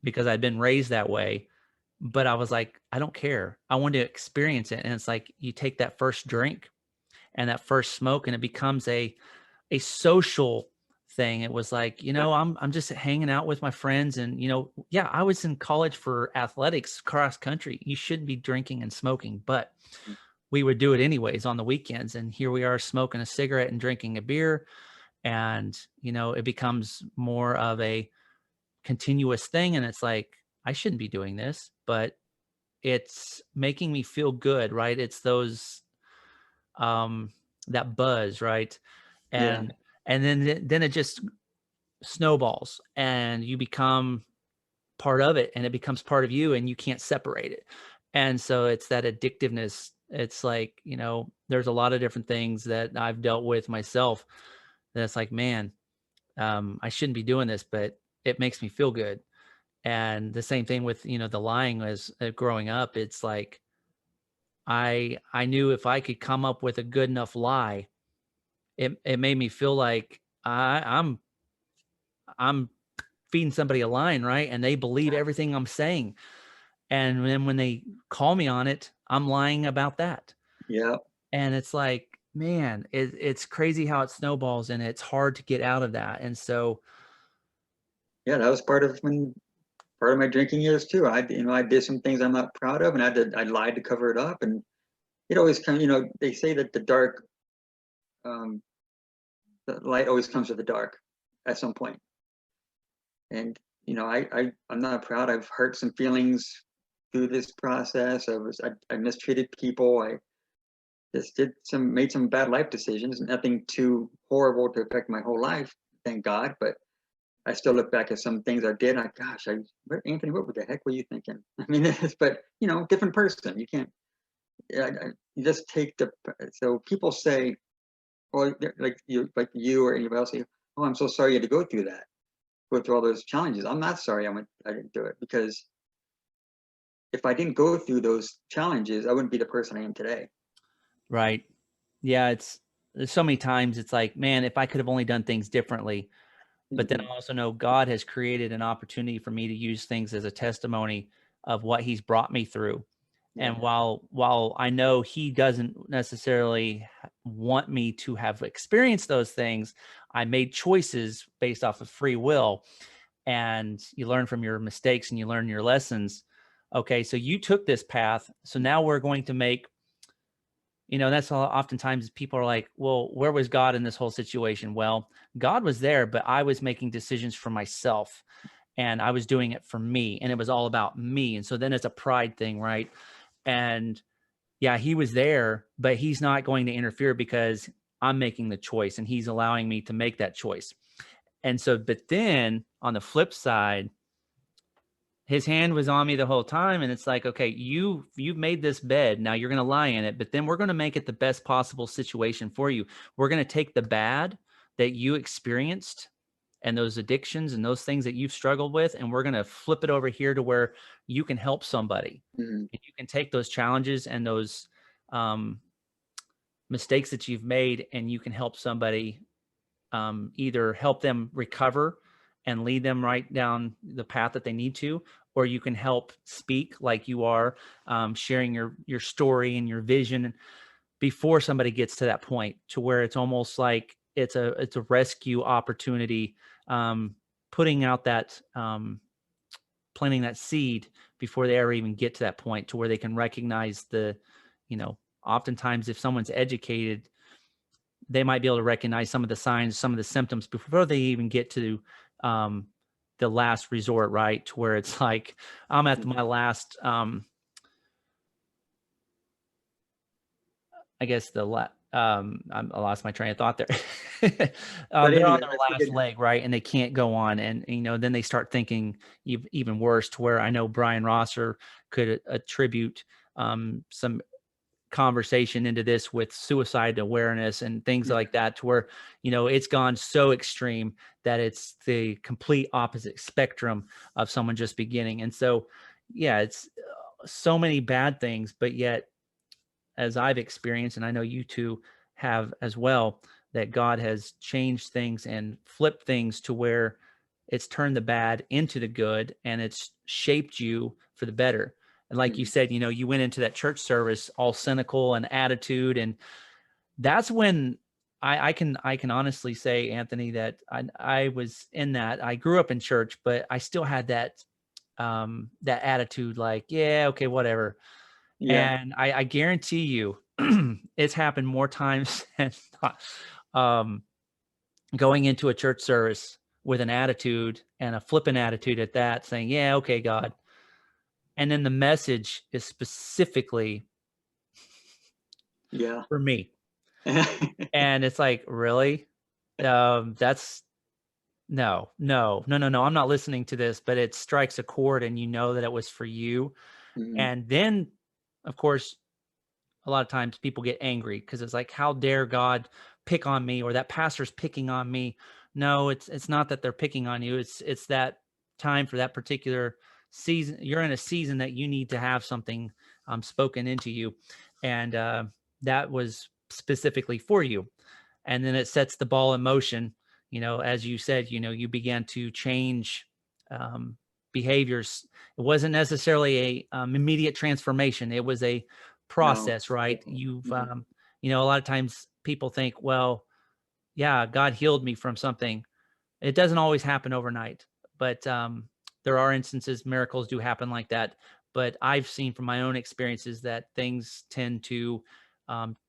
because I'd been raised that way. But I was like, I don't care. I wanted to experience it. And it's like, you take that first drink and that first smoke, and it becomes a social thing. It was like, I'm just hanging out with my friends. And, I was in college for athletics, cross country. You shouldn't be drinking and smoking, but we would do it anyways on the weekends. And here we are, smoking a cigarette and drinking a beer. And, it becomes more of a continuous thing. And it's like, I shouldn't be doing this, but it's making me feel good, right? It's those, that buzz, right? And then it just snowballs, and you become part of it, and it becomes part of you, and you can't separate it. And so it's that addictiveness. It's like, there's a lot of different things that I've dealt with myself, that's like, man, I shouldn't be doing this, but it makes me feel good. And the same thing with, the lying. As growing up, it's like, I knew if I could come up with a good enough lie, it made me feel like I'm feeding somebody a line, right? And they believe everything I'm saying. And then when they call me on it, I'm lying about that. Yeah. And it's like, man, it's crazy how it snowballs, and it's hard to get out of that. And so, Yeah, that was part of my drinking years too. I did some things I'm not proud of, and I lied to cover it up, and it always comes. They say that um, the light always comes to the dark at some point. And I'm not proud. I've hurt some feelings through this process. I mistreated people. I just made some bad life decisions. Nothing too horrible to affect my whole life, thank God. But I still look back at some things I did. Anthony, what the heck were you thinking? I mean, but different person. You can't. You just take so people say, well, like you or anybody else say, oh, I'm so sorry you had to go through all those challenges. I'm not sorry I didn't do it, because if I didn't go through those challenges, I wouldn't be the person I am today. right. Yeah. There's so many times it's like, man, if I could have only done things differently. But then I also know God has created an opportunity for me to use things as a testimony of what he's brought me through. Yeah. And while I know he doesn't necessarily want me to have experienced those things, I made choices based off of free will. And you learn from your mistakes and you learn your lessons. Okay, so you took this path. So now we're going to make, that's oftentimes people are like, well, where was God in this whole situation? Well, God was there, but I was making decisions for myself, and I was doing it for me, and it was all about me. And so then it's a pride thing, right? And yeah, he was there, but he's not going to interfere because I'm making the choice and he's allowing me to make that choice. And so, but then on the flip side, his hand was on me the whole time. And it's like, okay, you've made this bed. Now you're going to lie in it, but then we're going to make it the best possible situation for you. We're going to take the bad that you experienced and those addictions and those things that you've struggled with, and we're going to flip it over here to where you can help somebody. Mm-hmm. And you can take those challenges and those mistakes that you've made, and you can help somebody, either help them recover and lead them right down the path that they need to, or you can help speak like you are, sharing your story and your vision before somebody gets to that point, to where it's almost like it's a rescue opportunity, putting out that, planting that seed before they ever even get to that point, to where they can recognize oftentimes if someone's educated, they might be able to recognize some of the signs, some of the symptoms before they even get to the last resort, right? To where it's like, I'm at my last, I guess I lost my train of thought there. They're anyway, on their last leg, right? And they can't go on. And, then they start thinking even worse, to where I know Brian Rosser could attribute some conversation into this with suicide awareness and things like that, to where, it's gone so extreme that it's the complete opposite spectrum of someone just beginning. And so, yeah, it's so many bad things, but yet, as I've experienced, and I know you two have as well, that God has changed things and flipped things to where it's turned the bad into the good, and it's shaped you for the better. And like you said, you went into that church service all cynical and attitude. And that's when I can honestly say, Anthony, that I was in that. I grew up in church, but I still had that attitude, like, yeah, okay, whatever. Yeah. And I guarantee you it's happened more times than not. Going into a church service with an attitude, and a flippant attitude at that, saying, yeah, okay, God. And then the message is specifically for me. And it's like, really? That's no. I'm not listening to this, but it strikes a chord, and that it was for you. Mm-hmm. And then, of course, a lot of times people get angry because it's like, how dare God pick on me, or that pastor's picking on me. No, it's not that they're picking on you. It's that time for that particular season. You're in a season that you need to have something spoken into you. And that was specifically for you. And then it sets the ball in motion. As you said, you began to change behaviors. It wasn't necessarily a immediate transformation. It was a process, right? You've, a lot of times people think, well, yeah, God healed me from something. It doesn't always happen overnight, but there are instances miracles do happen like that. But I've seen from my own experiences that things tend to,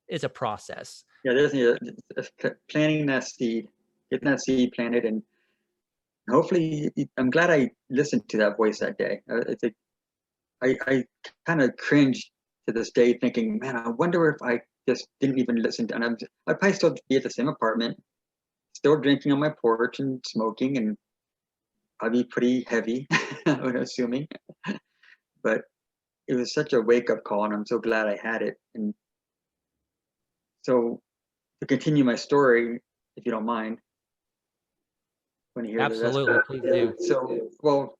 it's a process. Yeah, there's planting that seed, getting that seed planted, and hopefully, I'm glad I listened to that voice that day. It's like I kind of cringe to this day, thinking, man, I wonder if I just didn't even listen to, and I'd probably still be at the same apartment, still drinking on my porch and smoking, and I'd be pretty heavy, I'm assuming. But it was such a wake-up call, and I'm so glad I had it. And so to continue my story, if you don't mind, when you hear Absolutely, the rest. please do. So, well,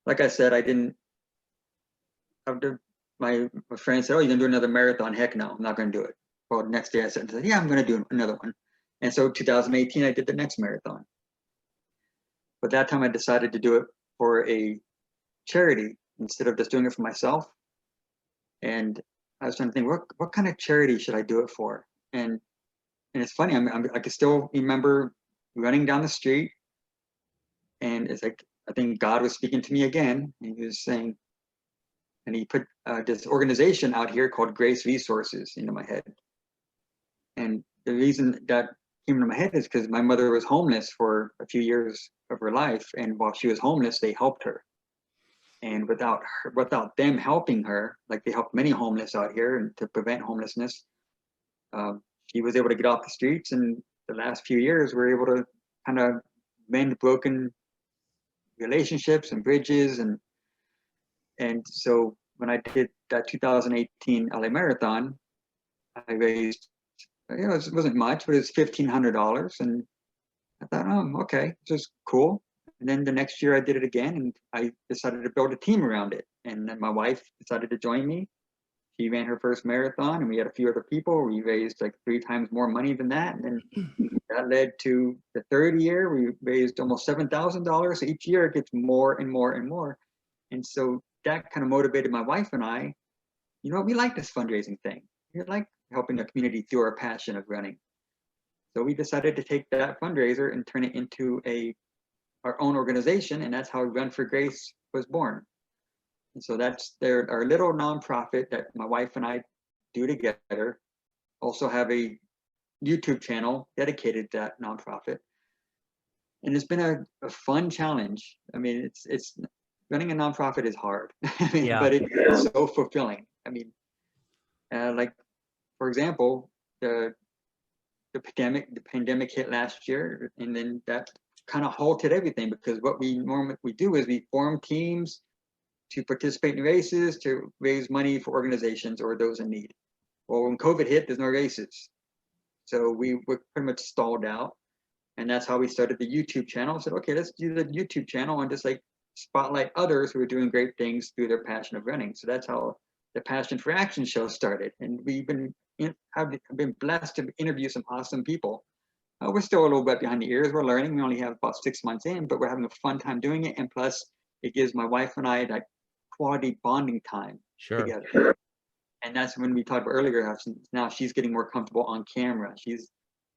like I said, I didn't. After my friend said, "Oh, you're gonna do another marathon?" Heck no, I'm not gonna do it. Well, the next day I said, "Yeah, I'm gonna do another one." And so 2018, I did the next marathon. But that time I decided to do it for a charity instead of just doing it for myself. And I was trying to think, what kind of charity should I do it for? And it's funny, I can still remember running down the street, and it's like I think God was speaking to me again, and He was saying, and He put this organization out here called Grace Resources into my head. And the reason that came into my head is because my mother was homeless for a few years of her life, and while she was homeless, they helped her. And without them helping her, like they helped many homeless out here and to prevent homelessness, she was able to get off the streets. And the last few years, we were able to kind of mend broken relationships and bridges. And so when I did that 2018 LA Marathon, I raised, it wasn't much, but it was $1,500. And I thought, oh, okay, this is cool. And then the next year I did it again, and I decided to build a team around it. And then my wife decided to join me. She ran her first marathon, and we had a few other people. We raised like 3 times more money than that. And then that led to the third year. We raised almost $7,000. So each year it gets more and more and more. And so that kind of motivated my wife and I, we like this fundraising thing. We like helping the community through our passion of running. So we decided to take that fundraiser and turn it into our own organization, and that's how Run for Grace was born. And so that's our little nonprofit that my wife and I do together. Also have a YouTube channel dedicated to that nonprofit. And it's been a fun challenge. I mean, it's running a nonprofit is hard, but it's so fulfilling. I mean, like for example, the pandemic hit last year, and then that kind of halted everything, because what we normally do is we form teams to participate in races to raise money for organizations or those in need. Well, when COVID hit, there's no races. So we were pretty much stalled out. And that's how we started the YouTube channel. I said, okay, let's do the YouTube channel and just like spotlight others who are doing great things through their passion of running. So that's how the Passion for Action show started. And have been blessed to interview some awesome people. We're still a little bit behind the ears. We're learning. We only have about 6 months in, but we're having a fun time doing it. And plus, it gives my wife and I that quality bonding time together. And that's when we talked about earlier how now she's getting more comfortable on camera. She's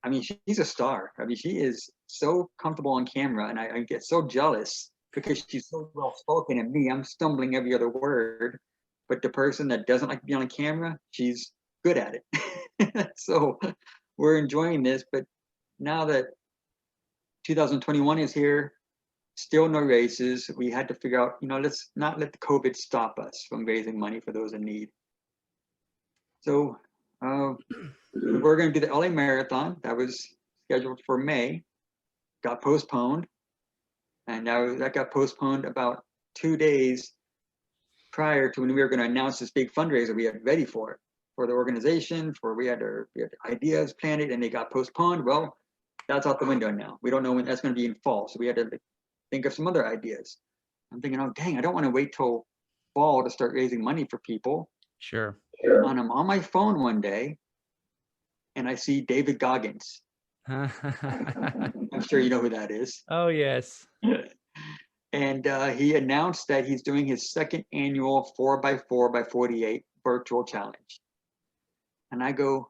a star. I mean, she is so comfortable on camera, and I get so jealous because she's so well spoken, and me, I'm stumbling every other word. But the person that doesn't like to be on camera, she's good at it. So we're enjoying this, but now that 2021 is here, still no races, we had to figure out, let's not let the COVID stop us from raising money for those in need. So we're going to do the LA Marathon. That was scheduled for May, got postponed. And that got postponed about 2 days prior to when we were going to announce this big fundraiser we had ready for the organization, we had ideas planned, and they got postponed. Well, that's out the window now. We don't know when that's going to be in fall. So we had to think of some other ideas. I'm thinking, oh, dang, I don't want to wait till fall to start raising money for people. Sure. And I'm on my phone one day, and I see David Goggins. I'm sure you know who that is. Oh, yes. And he announced that he's doing his second annual 4x4x48 virtual challenge. And I go,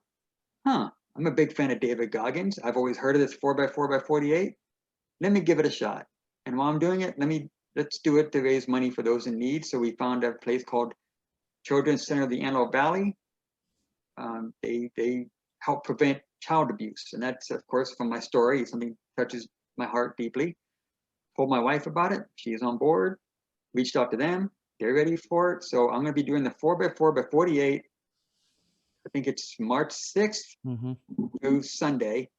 huh, I'm a big fan of David Goggins. I've always heard of this 4x4x48. Let me give it a shot. And while I'm doing it, let's do it to raise money for those in need. So we found a place called Children's Center of the Antelope Valley. They help prevent child abuse. And that's, of course, from my story, something touches my heart deeply. Told my wife about it. She's on board. Reached out to them. They're ready for it. So I'm going to be doing the 4x4x48. I think it's March 6th through Sunday.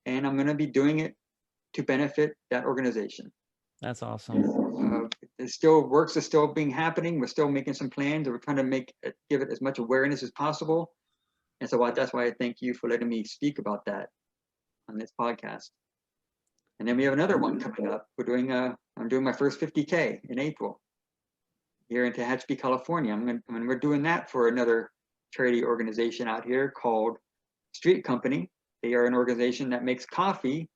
And I'm going to be doing it to benefit that organization. That's awesome. Works are still being happening. We're still making some plans. We're trying to give it as much awareness as possible. And so that's why I thank you for letting me speak about that on this podcast. And then we have another one coming up. I'm doing my first 50K in April here in Tehachapi, California. We're doing that for another charity organization out here called Street Company. They are an organization that makes coffee,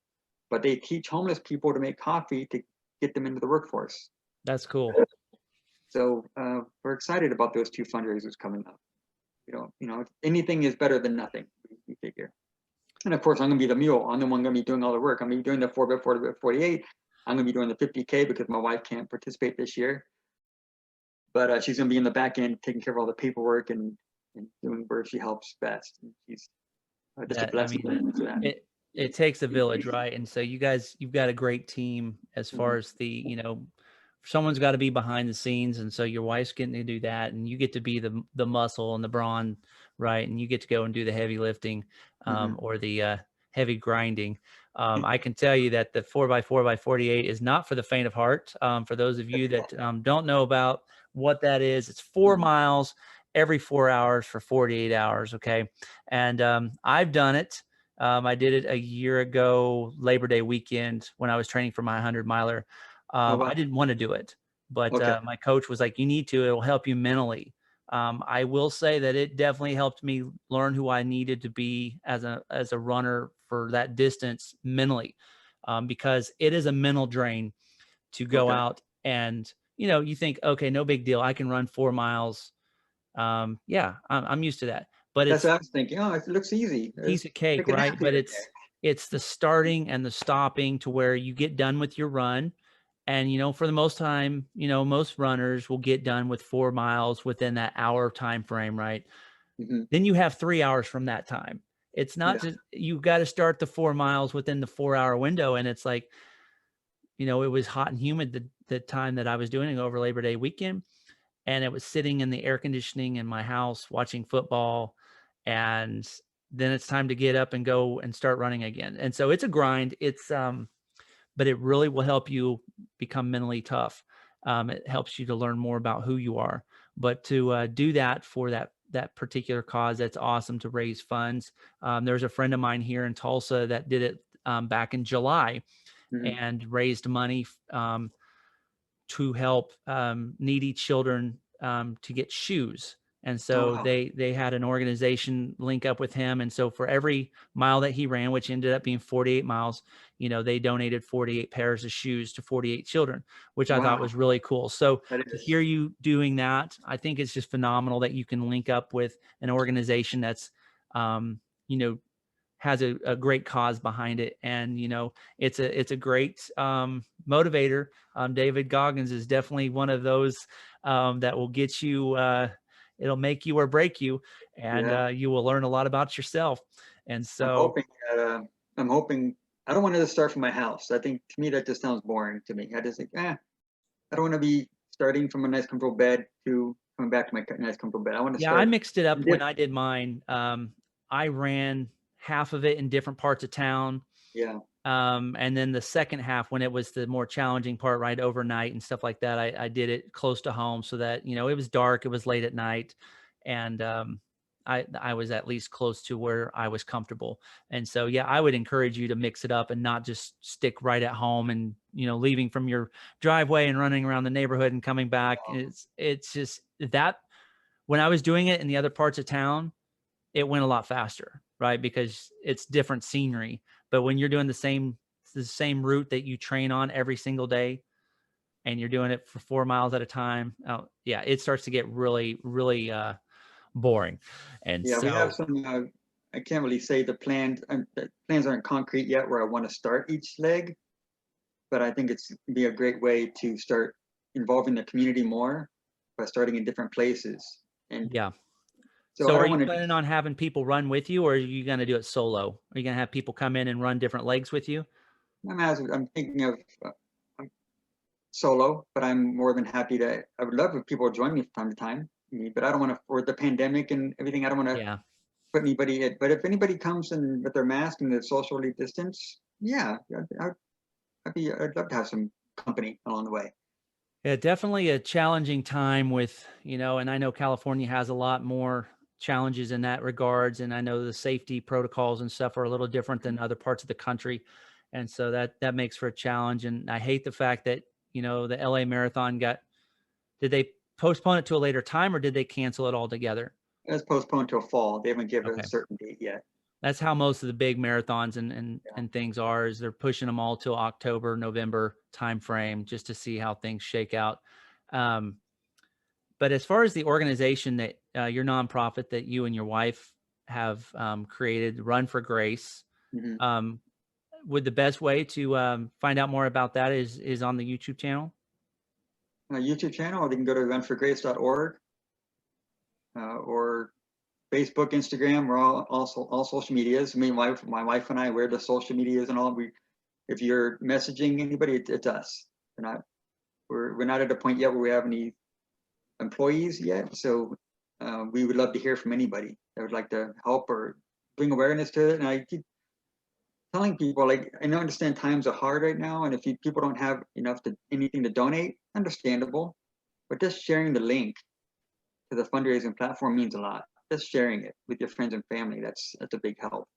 but they teach homeless people to make coffee to get them into the workforce. That's cool. So we're excited about those two fundraisers coming up. Anything is better than nothing, we figure. And of course, I'm going to be the mule. I'm the one going to be doing all the work. I'm going to be doing the 4x4x48. I'm going to be doing the 50K because my wife can't participate this year. But she's going to be in the back end taking care of all the paperwork and doing where she helps best. And she's just a blessing. It takes a village, right? And so you've got a great team as far as someone's got to be behind the scenes. And so your wife's getting to do that, and you get to be the muscle and the brawn, right? And you get to go and do the heavy lifting or the heavy grinding. I can tell you that the 4x4x48 is not for the faint of heart. For those of you that don't know about what that is, it's 4 miles every 4 hours for 48 hours. Okay. And I've done it. I did it a year ago, Labor Day weekend, when I was training for my 100-miler. I didn't want to do it, but my coach was like, you need to, it'll help you mentally. I will say that it definitely helped me learn who I needed to be as a runner for that distance mentally, because it is a mental drain to go out and, you think, okay, no big deal. I can run 4 miles. I'm used to that, but that's what I was thinking. Oh, it looks easy. Piece of cake, right? But it's the starting and the stopping to where you get done with your run. And, for the most time, most runners will get done with 4 miles within that hour time frame, right? Then you have 3 hours from that time. It's not just, you've got to start the 4 miles within the 4-hour window. And it's like, it was hot and humid the time that I was doing it over Labor Day weekend. And it was sitting in the air conditioning in my house watching football. And then it's time to get up and go and start running again. And so it's a grind. But it really will help you become mentally tough. It helps you to learn more about who you are. But to do that for that particular cause, that's awesome, to raise funds. There's a friend of mine here in Tulsa that did it back in July and raised money to help needy children to get shoes. And so they had an organization link up with him. And so for every mile that he ran, which ended up being 48 miles, they donated 48 pairs of shoes to 48 children, which I thought was really cool. So to hear you doing that, I think it's just phenomenal that you can link up with an organization that's, has a great cause behind it. And, it's a great motivator. David Goggins is definitely one of those that will get you, it'll make you or break you, and you will learn a lot about yourself. And so I'm hoping, I don't want to start from my house. I think, to me, that just sounds boring to me. I just think, I don't want to be starting from a nice comfortable bed to coming back to my nice comfortable bed. I want to start. I mixed it up when I did mine. I ran half of it in different parts of town. And then the second half, when it was the more challenging part, right, overnight and stuff like that, I did it close to home so that, it was dark, it was late at night, and I was at least close to where I was comfortable. And so, I would encourage you to mix it up and not just stick right at home and, leaving from your driveway and running around the neighborhood and coming back. It's just that when I was doing it in the other parts of town, it went a lot faster, right? Because it's different scenery. But when you're doing the same route that you train on every single day, and you're doing it for 4 miles at a time, yeah, it starts to get really, really boring. And Yeah, we have so, some, I can't really say the plans aren't concrete yet where I want to start each leg, but I think it's be a great way to start involving the community more by starting in different places. And yeah. so So I are don't you want to, planning on having people run with you, or are you going to do it solo? Are you going to have people come in and run different legs with you? I'm thinking of I'm solo, but I'm more than happy to, I would love if people join me from time to time, but I don't want to, for the pandemic and everything, I don't want to Yeah. put anybody in. But if anybody comes in with their mask and they're socially distanced, yeah, I'd love to have some company along the way. Yeah, definitely a challenging time with, and I know California has a lot more challenges in that regards. And I know the safety protocols and stuff are a little different than other parts of the country. And so that makes for a challenge. And I hate the fact that, the LA Marathon did they postpone it to a later time, or did they cancel it altogether? It's postponed till fall. They haven't given a Okay. certain date yet. That's how most of the big marathons and Yeah. and things are, is they're pushing them all till October, November timeframe just to see how things shake out. Um, but as far as the organization that your nonprofit that you and your wife have created, Run for Grace, Mm-hmm. would the best way to find out more about that is on the YouTube channel? YouTube channel, or they can go to runforgrace.org or Facebook, Instagram. We're all social medias. My wife and I, we're the social medias and all. If you're messaging anybody, it's us. We're not at a point yet where we have any employees yet. So we would love to hear from anybody that would like to help or bring awareness to it. And I keep telling people, like, I understand times are hard right now, and if people don't have anything to donate, understandable. But just sharing the link to the fundraising platform means a lot. Just sharing it with your friends and family, that's a big help.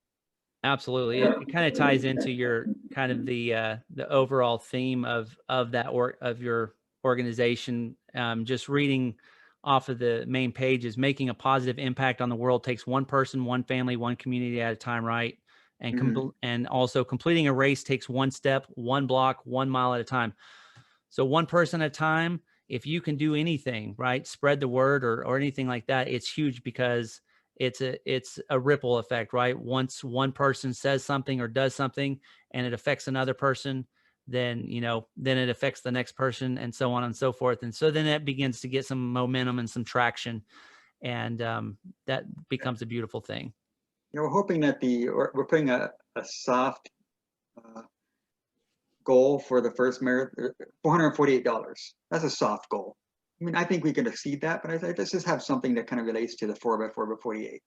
Absolutely. It kind of ties into your kind of the overall theme of of your organization. Just reading off of the main page is making a positive impact on the world takes one person, one family, one community at a time, right? And and also completing a race takes one step, one block, 1 mile at a time. So one person at a time. If you can do anything, right, spread the word or anything like that, it's huge, because it's a ripple effect, right? Once one person says something or does something and it affects another person, then then it affects the next person, and so on and so forth. And so then it begins to get some momentum and some traction, and that becomes a beautiful thing. We're hoping that we're putting a soft goal for the first marathon, $448. That's a soft goal. I mean, I think we can exceed that, but let's just have something that kind of relates to the 4x4x48.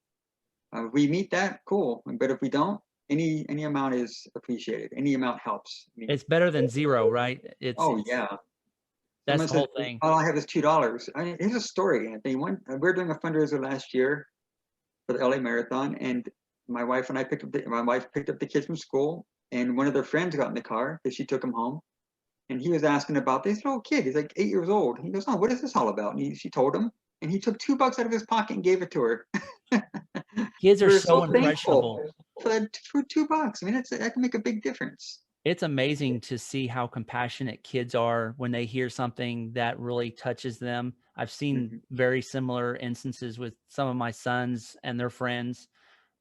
If we meet that, cool. But if we don't, any amount is appreciated. Any amount helps. I mean, It's better than zero, right? Yeah. That's the whole thing. All I have is $2. Here's a story, Anthony. We're doing a fundraiser last year for the LA Marathon, and my wife and I picked up the kids from school, and one of their friends got in the car because she took him home, and he was asking about this little kid. He's like 8 years old. He goes, "Oh, what is this all about?" And she told him, and he took $2 out of his pocket and gave it to her. Kids are so thankful impressionable. for $2. I mean, that can make a big difference. It's amazing to see how compassionate kids are when they hear something that really touches them. I've seen very similar instances with some of my sons and their friends,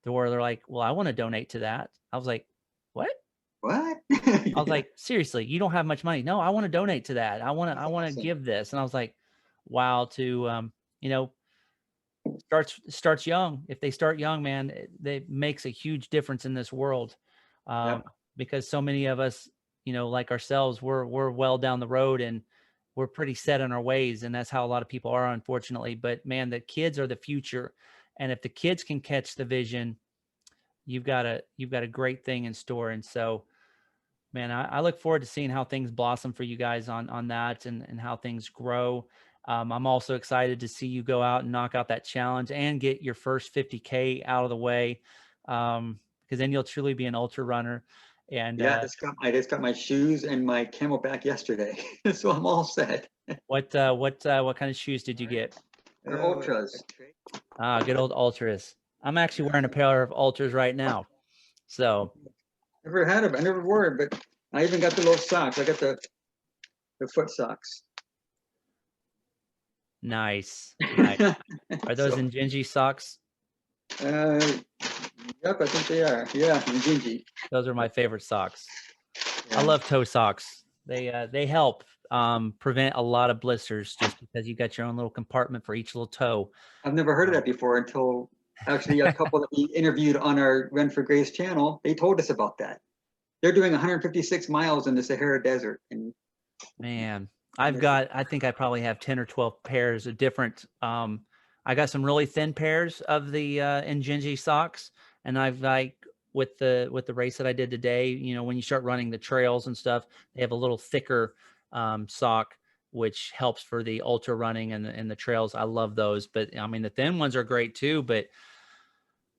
where they're like, "Well, I want to donate to that." I was like, "What?" What? I was like, "Seriously, you don't have much money?" "No, I want to donate to that. I want to give this." And I was like, "Wow!" Starts young. If they start young, man, it makes a huge difference in this world. Yep. Because so many of us, like ourselves, we're well down the road and we're pretty set in our ways. And that's how a lot of people are, unfortunately. But man, the kids are the future. And if the kids can catch the vision, you've got a great thing in store. And so, man, I look forward to seeing how things blossom for you guys on that, and how things grow. I'm also excited to see you go out and knock out that challenge and get your first 50K out of the way. Because then you'll truly be an ultra runner. And yeah, I just got my shoes and my Camelback yesterday, so I'm all set. what kind of shoes did you get? They're Ultras. Good old Ultras. I'm actually wearing a pair of Ultras right now. So Never had them. I never wore them, but I even got the little socks. I got the foot socks. Nice. Nice. Are those So, Injinji socks? yep, I think they are. Yeah, Injinji. Those are my favorite socks. I Yeah. love toe socks. They help prevent a lot of blisters just because you got your own little compartment for each little toe. I've never heard of that before until actually a couple that we interviewed on our Run for Grace channel. They told us about that. They're doing 156 miles in the Sahara Desert, and Man, I think I probably have 10 or 12 pairs of different. I got some really thin pairs of the Injinji socks, and I've like with the race that I did today. You know, when you start running the trails and stuff, they have a little thicker sock, which helps for the ultra running and the trails. I love those, but I mean the thin ones are great too, but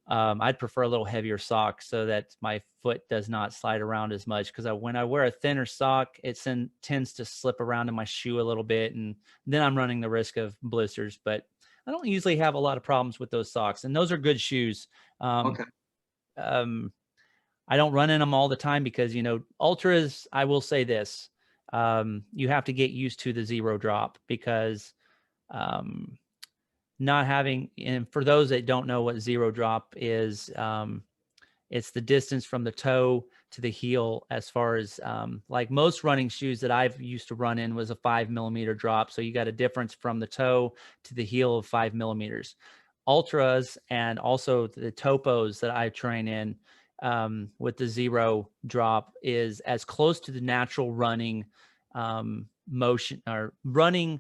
I'd prefer a little heavier sock so that my foot does not slide around as much. Because when I wear a thinner sock, it tends to slip around in my shoe a little bit, and then I'm running the risk of blisters. But I don't usually have a lot of problems with those socks, and those are good shoes. okay. I don't run in them all the time because, you know, ultras, I will say this, you have to get used to the zero drop because not having, and for those that don't know what zero drop is, it's the distance from the toe to the heel as far as like most running shoes that I've used to run in was a 5 millimeter drop. So you got a difference from the toe to the heel of 5 millimeters. Ultras and also the topos that I train in with the zero drop is as close to the natural running motion or running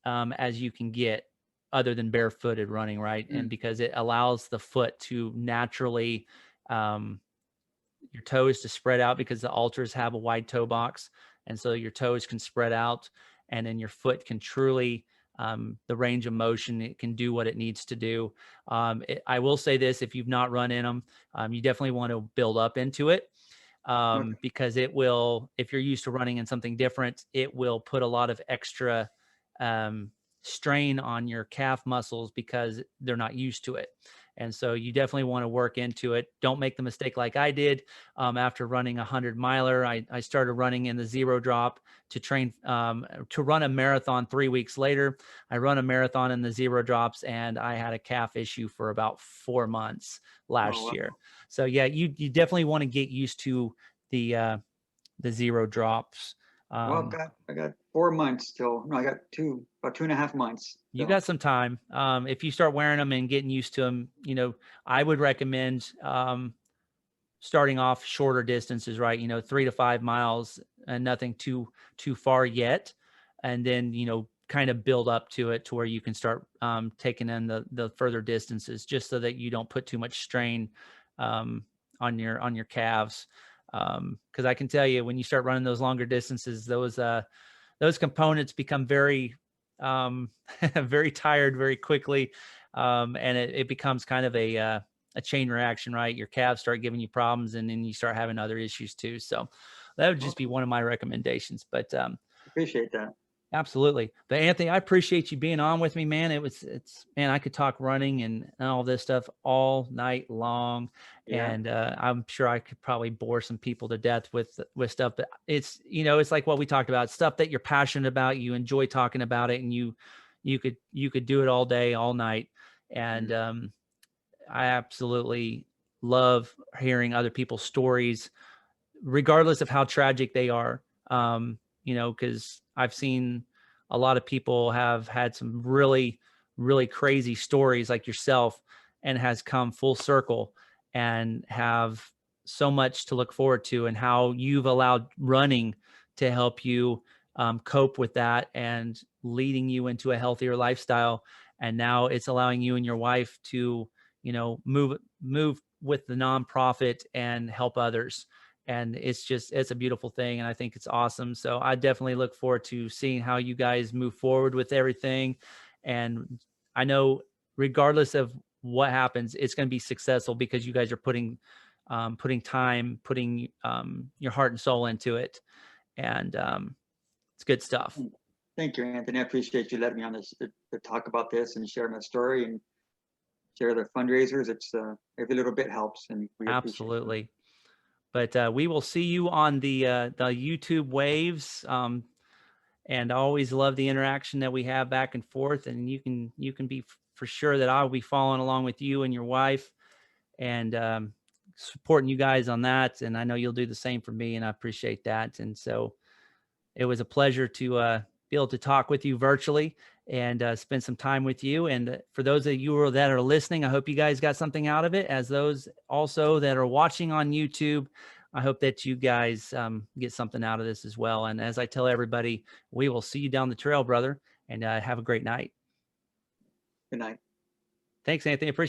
as you can get other than barefooted running, right? And because it allows the foot to naturally your toes to spread out because the ultras have a wide toe box, and so your toes can spread out, and then your foot can truly the range of motion, it can do what it needs to do. I will say this: if you've not run in them, you definitely want to build up into it because it will. If you're used to running in something different, it will put a lot of extra strain on your calf muscles because they're not used to it. And so you definitely want to work into it. Don't make the mistake like I did. After running a 100-miler, I started running in the zero drop to train to run a marathon 3 weeks later. I run a marathon in the zero drops, and I had a calf issue for about 4 months last year. So yeah, you definitely want to get used to the zero drops. Well, I got 4 months till. No, I got about 2.5 months. You got some time. If you start wearing them and getting used to them, you know, I would recommend starting off shorter distances, right? You know, 3 to 5 miles and nothing too far yet. And then, you know, kind of build up to it to where you can start taking in the further distances just so that you don't put too much strain on your calves. Because I can tell you when you start running those longer distances, those components become very very tired very quickly, and it becomes kind of a chain reaction, right? Your calves start giving you problems, and then you start having other issues too. So that would just be one of my recommendations. But Appreciate that. absolutely. But Anthony, I appreciate you being on with me, man. Man, I could talk running and all this stuff all night long. Yeah. And I'm sure I could probably bore some people to death with stuff, but it's, you know, it's like what we talked about, stuff that you're passionate about, you enjoy talking about it, and you could do it all day, all night. And I absolutely love hearing other people's stories, regardless of how tragic they are. You know, because I've seen a lot of people have had some really, really crazy stories like yourself, and has come full circle and have so much to look forward to, and how you've allowed running to help you cope with that and leading you into a healthier lifestyle. And now it's allowing you and your wife to, you know, move with the nonprofit and help others. And it's a beautiful thing. And I think it's awesome. So I definitely look forward to seeing how you guys move forward with everything. And I know regardless of what happens, it's going to be successful because you guys are putting time, putting your heart and soul into it. And it's good stuff. Thank you, Anthony. I appreciate you letting me on this to talk about this and share my story and share the fundraisers. It's every little bit helps, and we Absolutely. But we will see you on the YouTube waves. and I always love the interaction that we have back and forth. And you can be for sure that I'll be following along with you and your wife, and supporting you guys on that. And I know you'll do the same for me, and I appreciate that. And so it was a pleasure to be able to talk with you virtually and spend some time with you. And for those of you that are listening, I hope you guys got something out of it. As those also that are watching on YouTube, I hope that you guys get something out of this as well. And as I tell everybody, we will see you down the trail, brother, and have a great night. Good night. Thanks, Anthony. Appreciate it.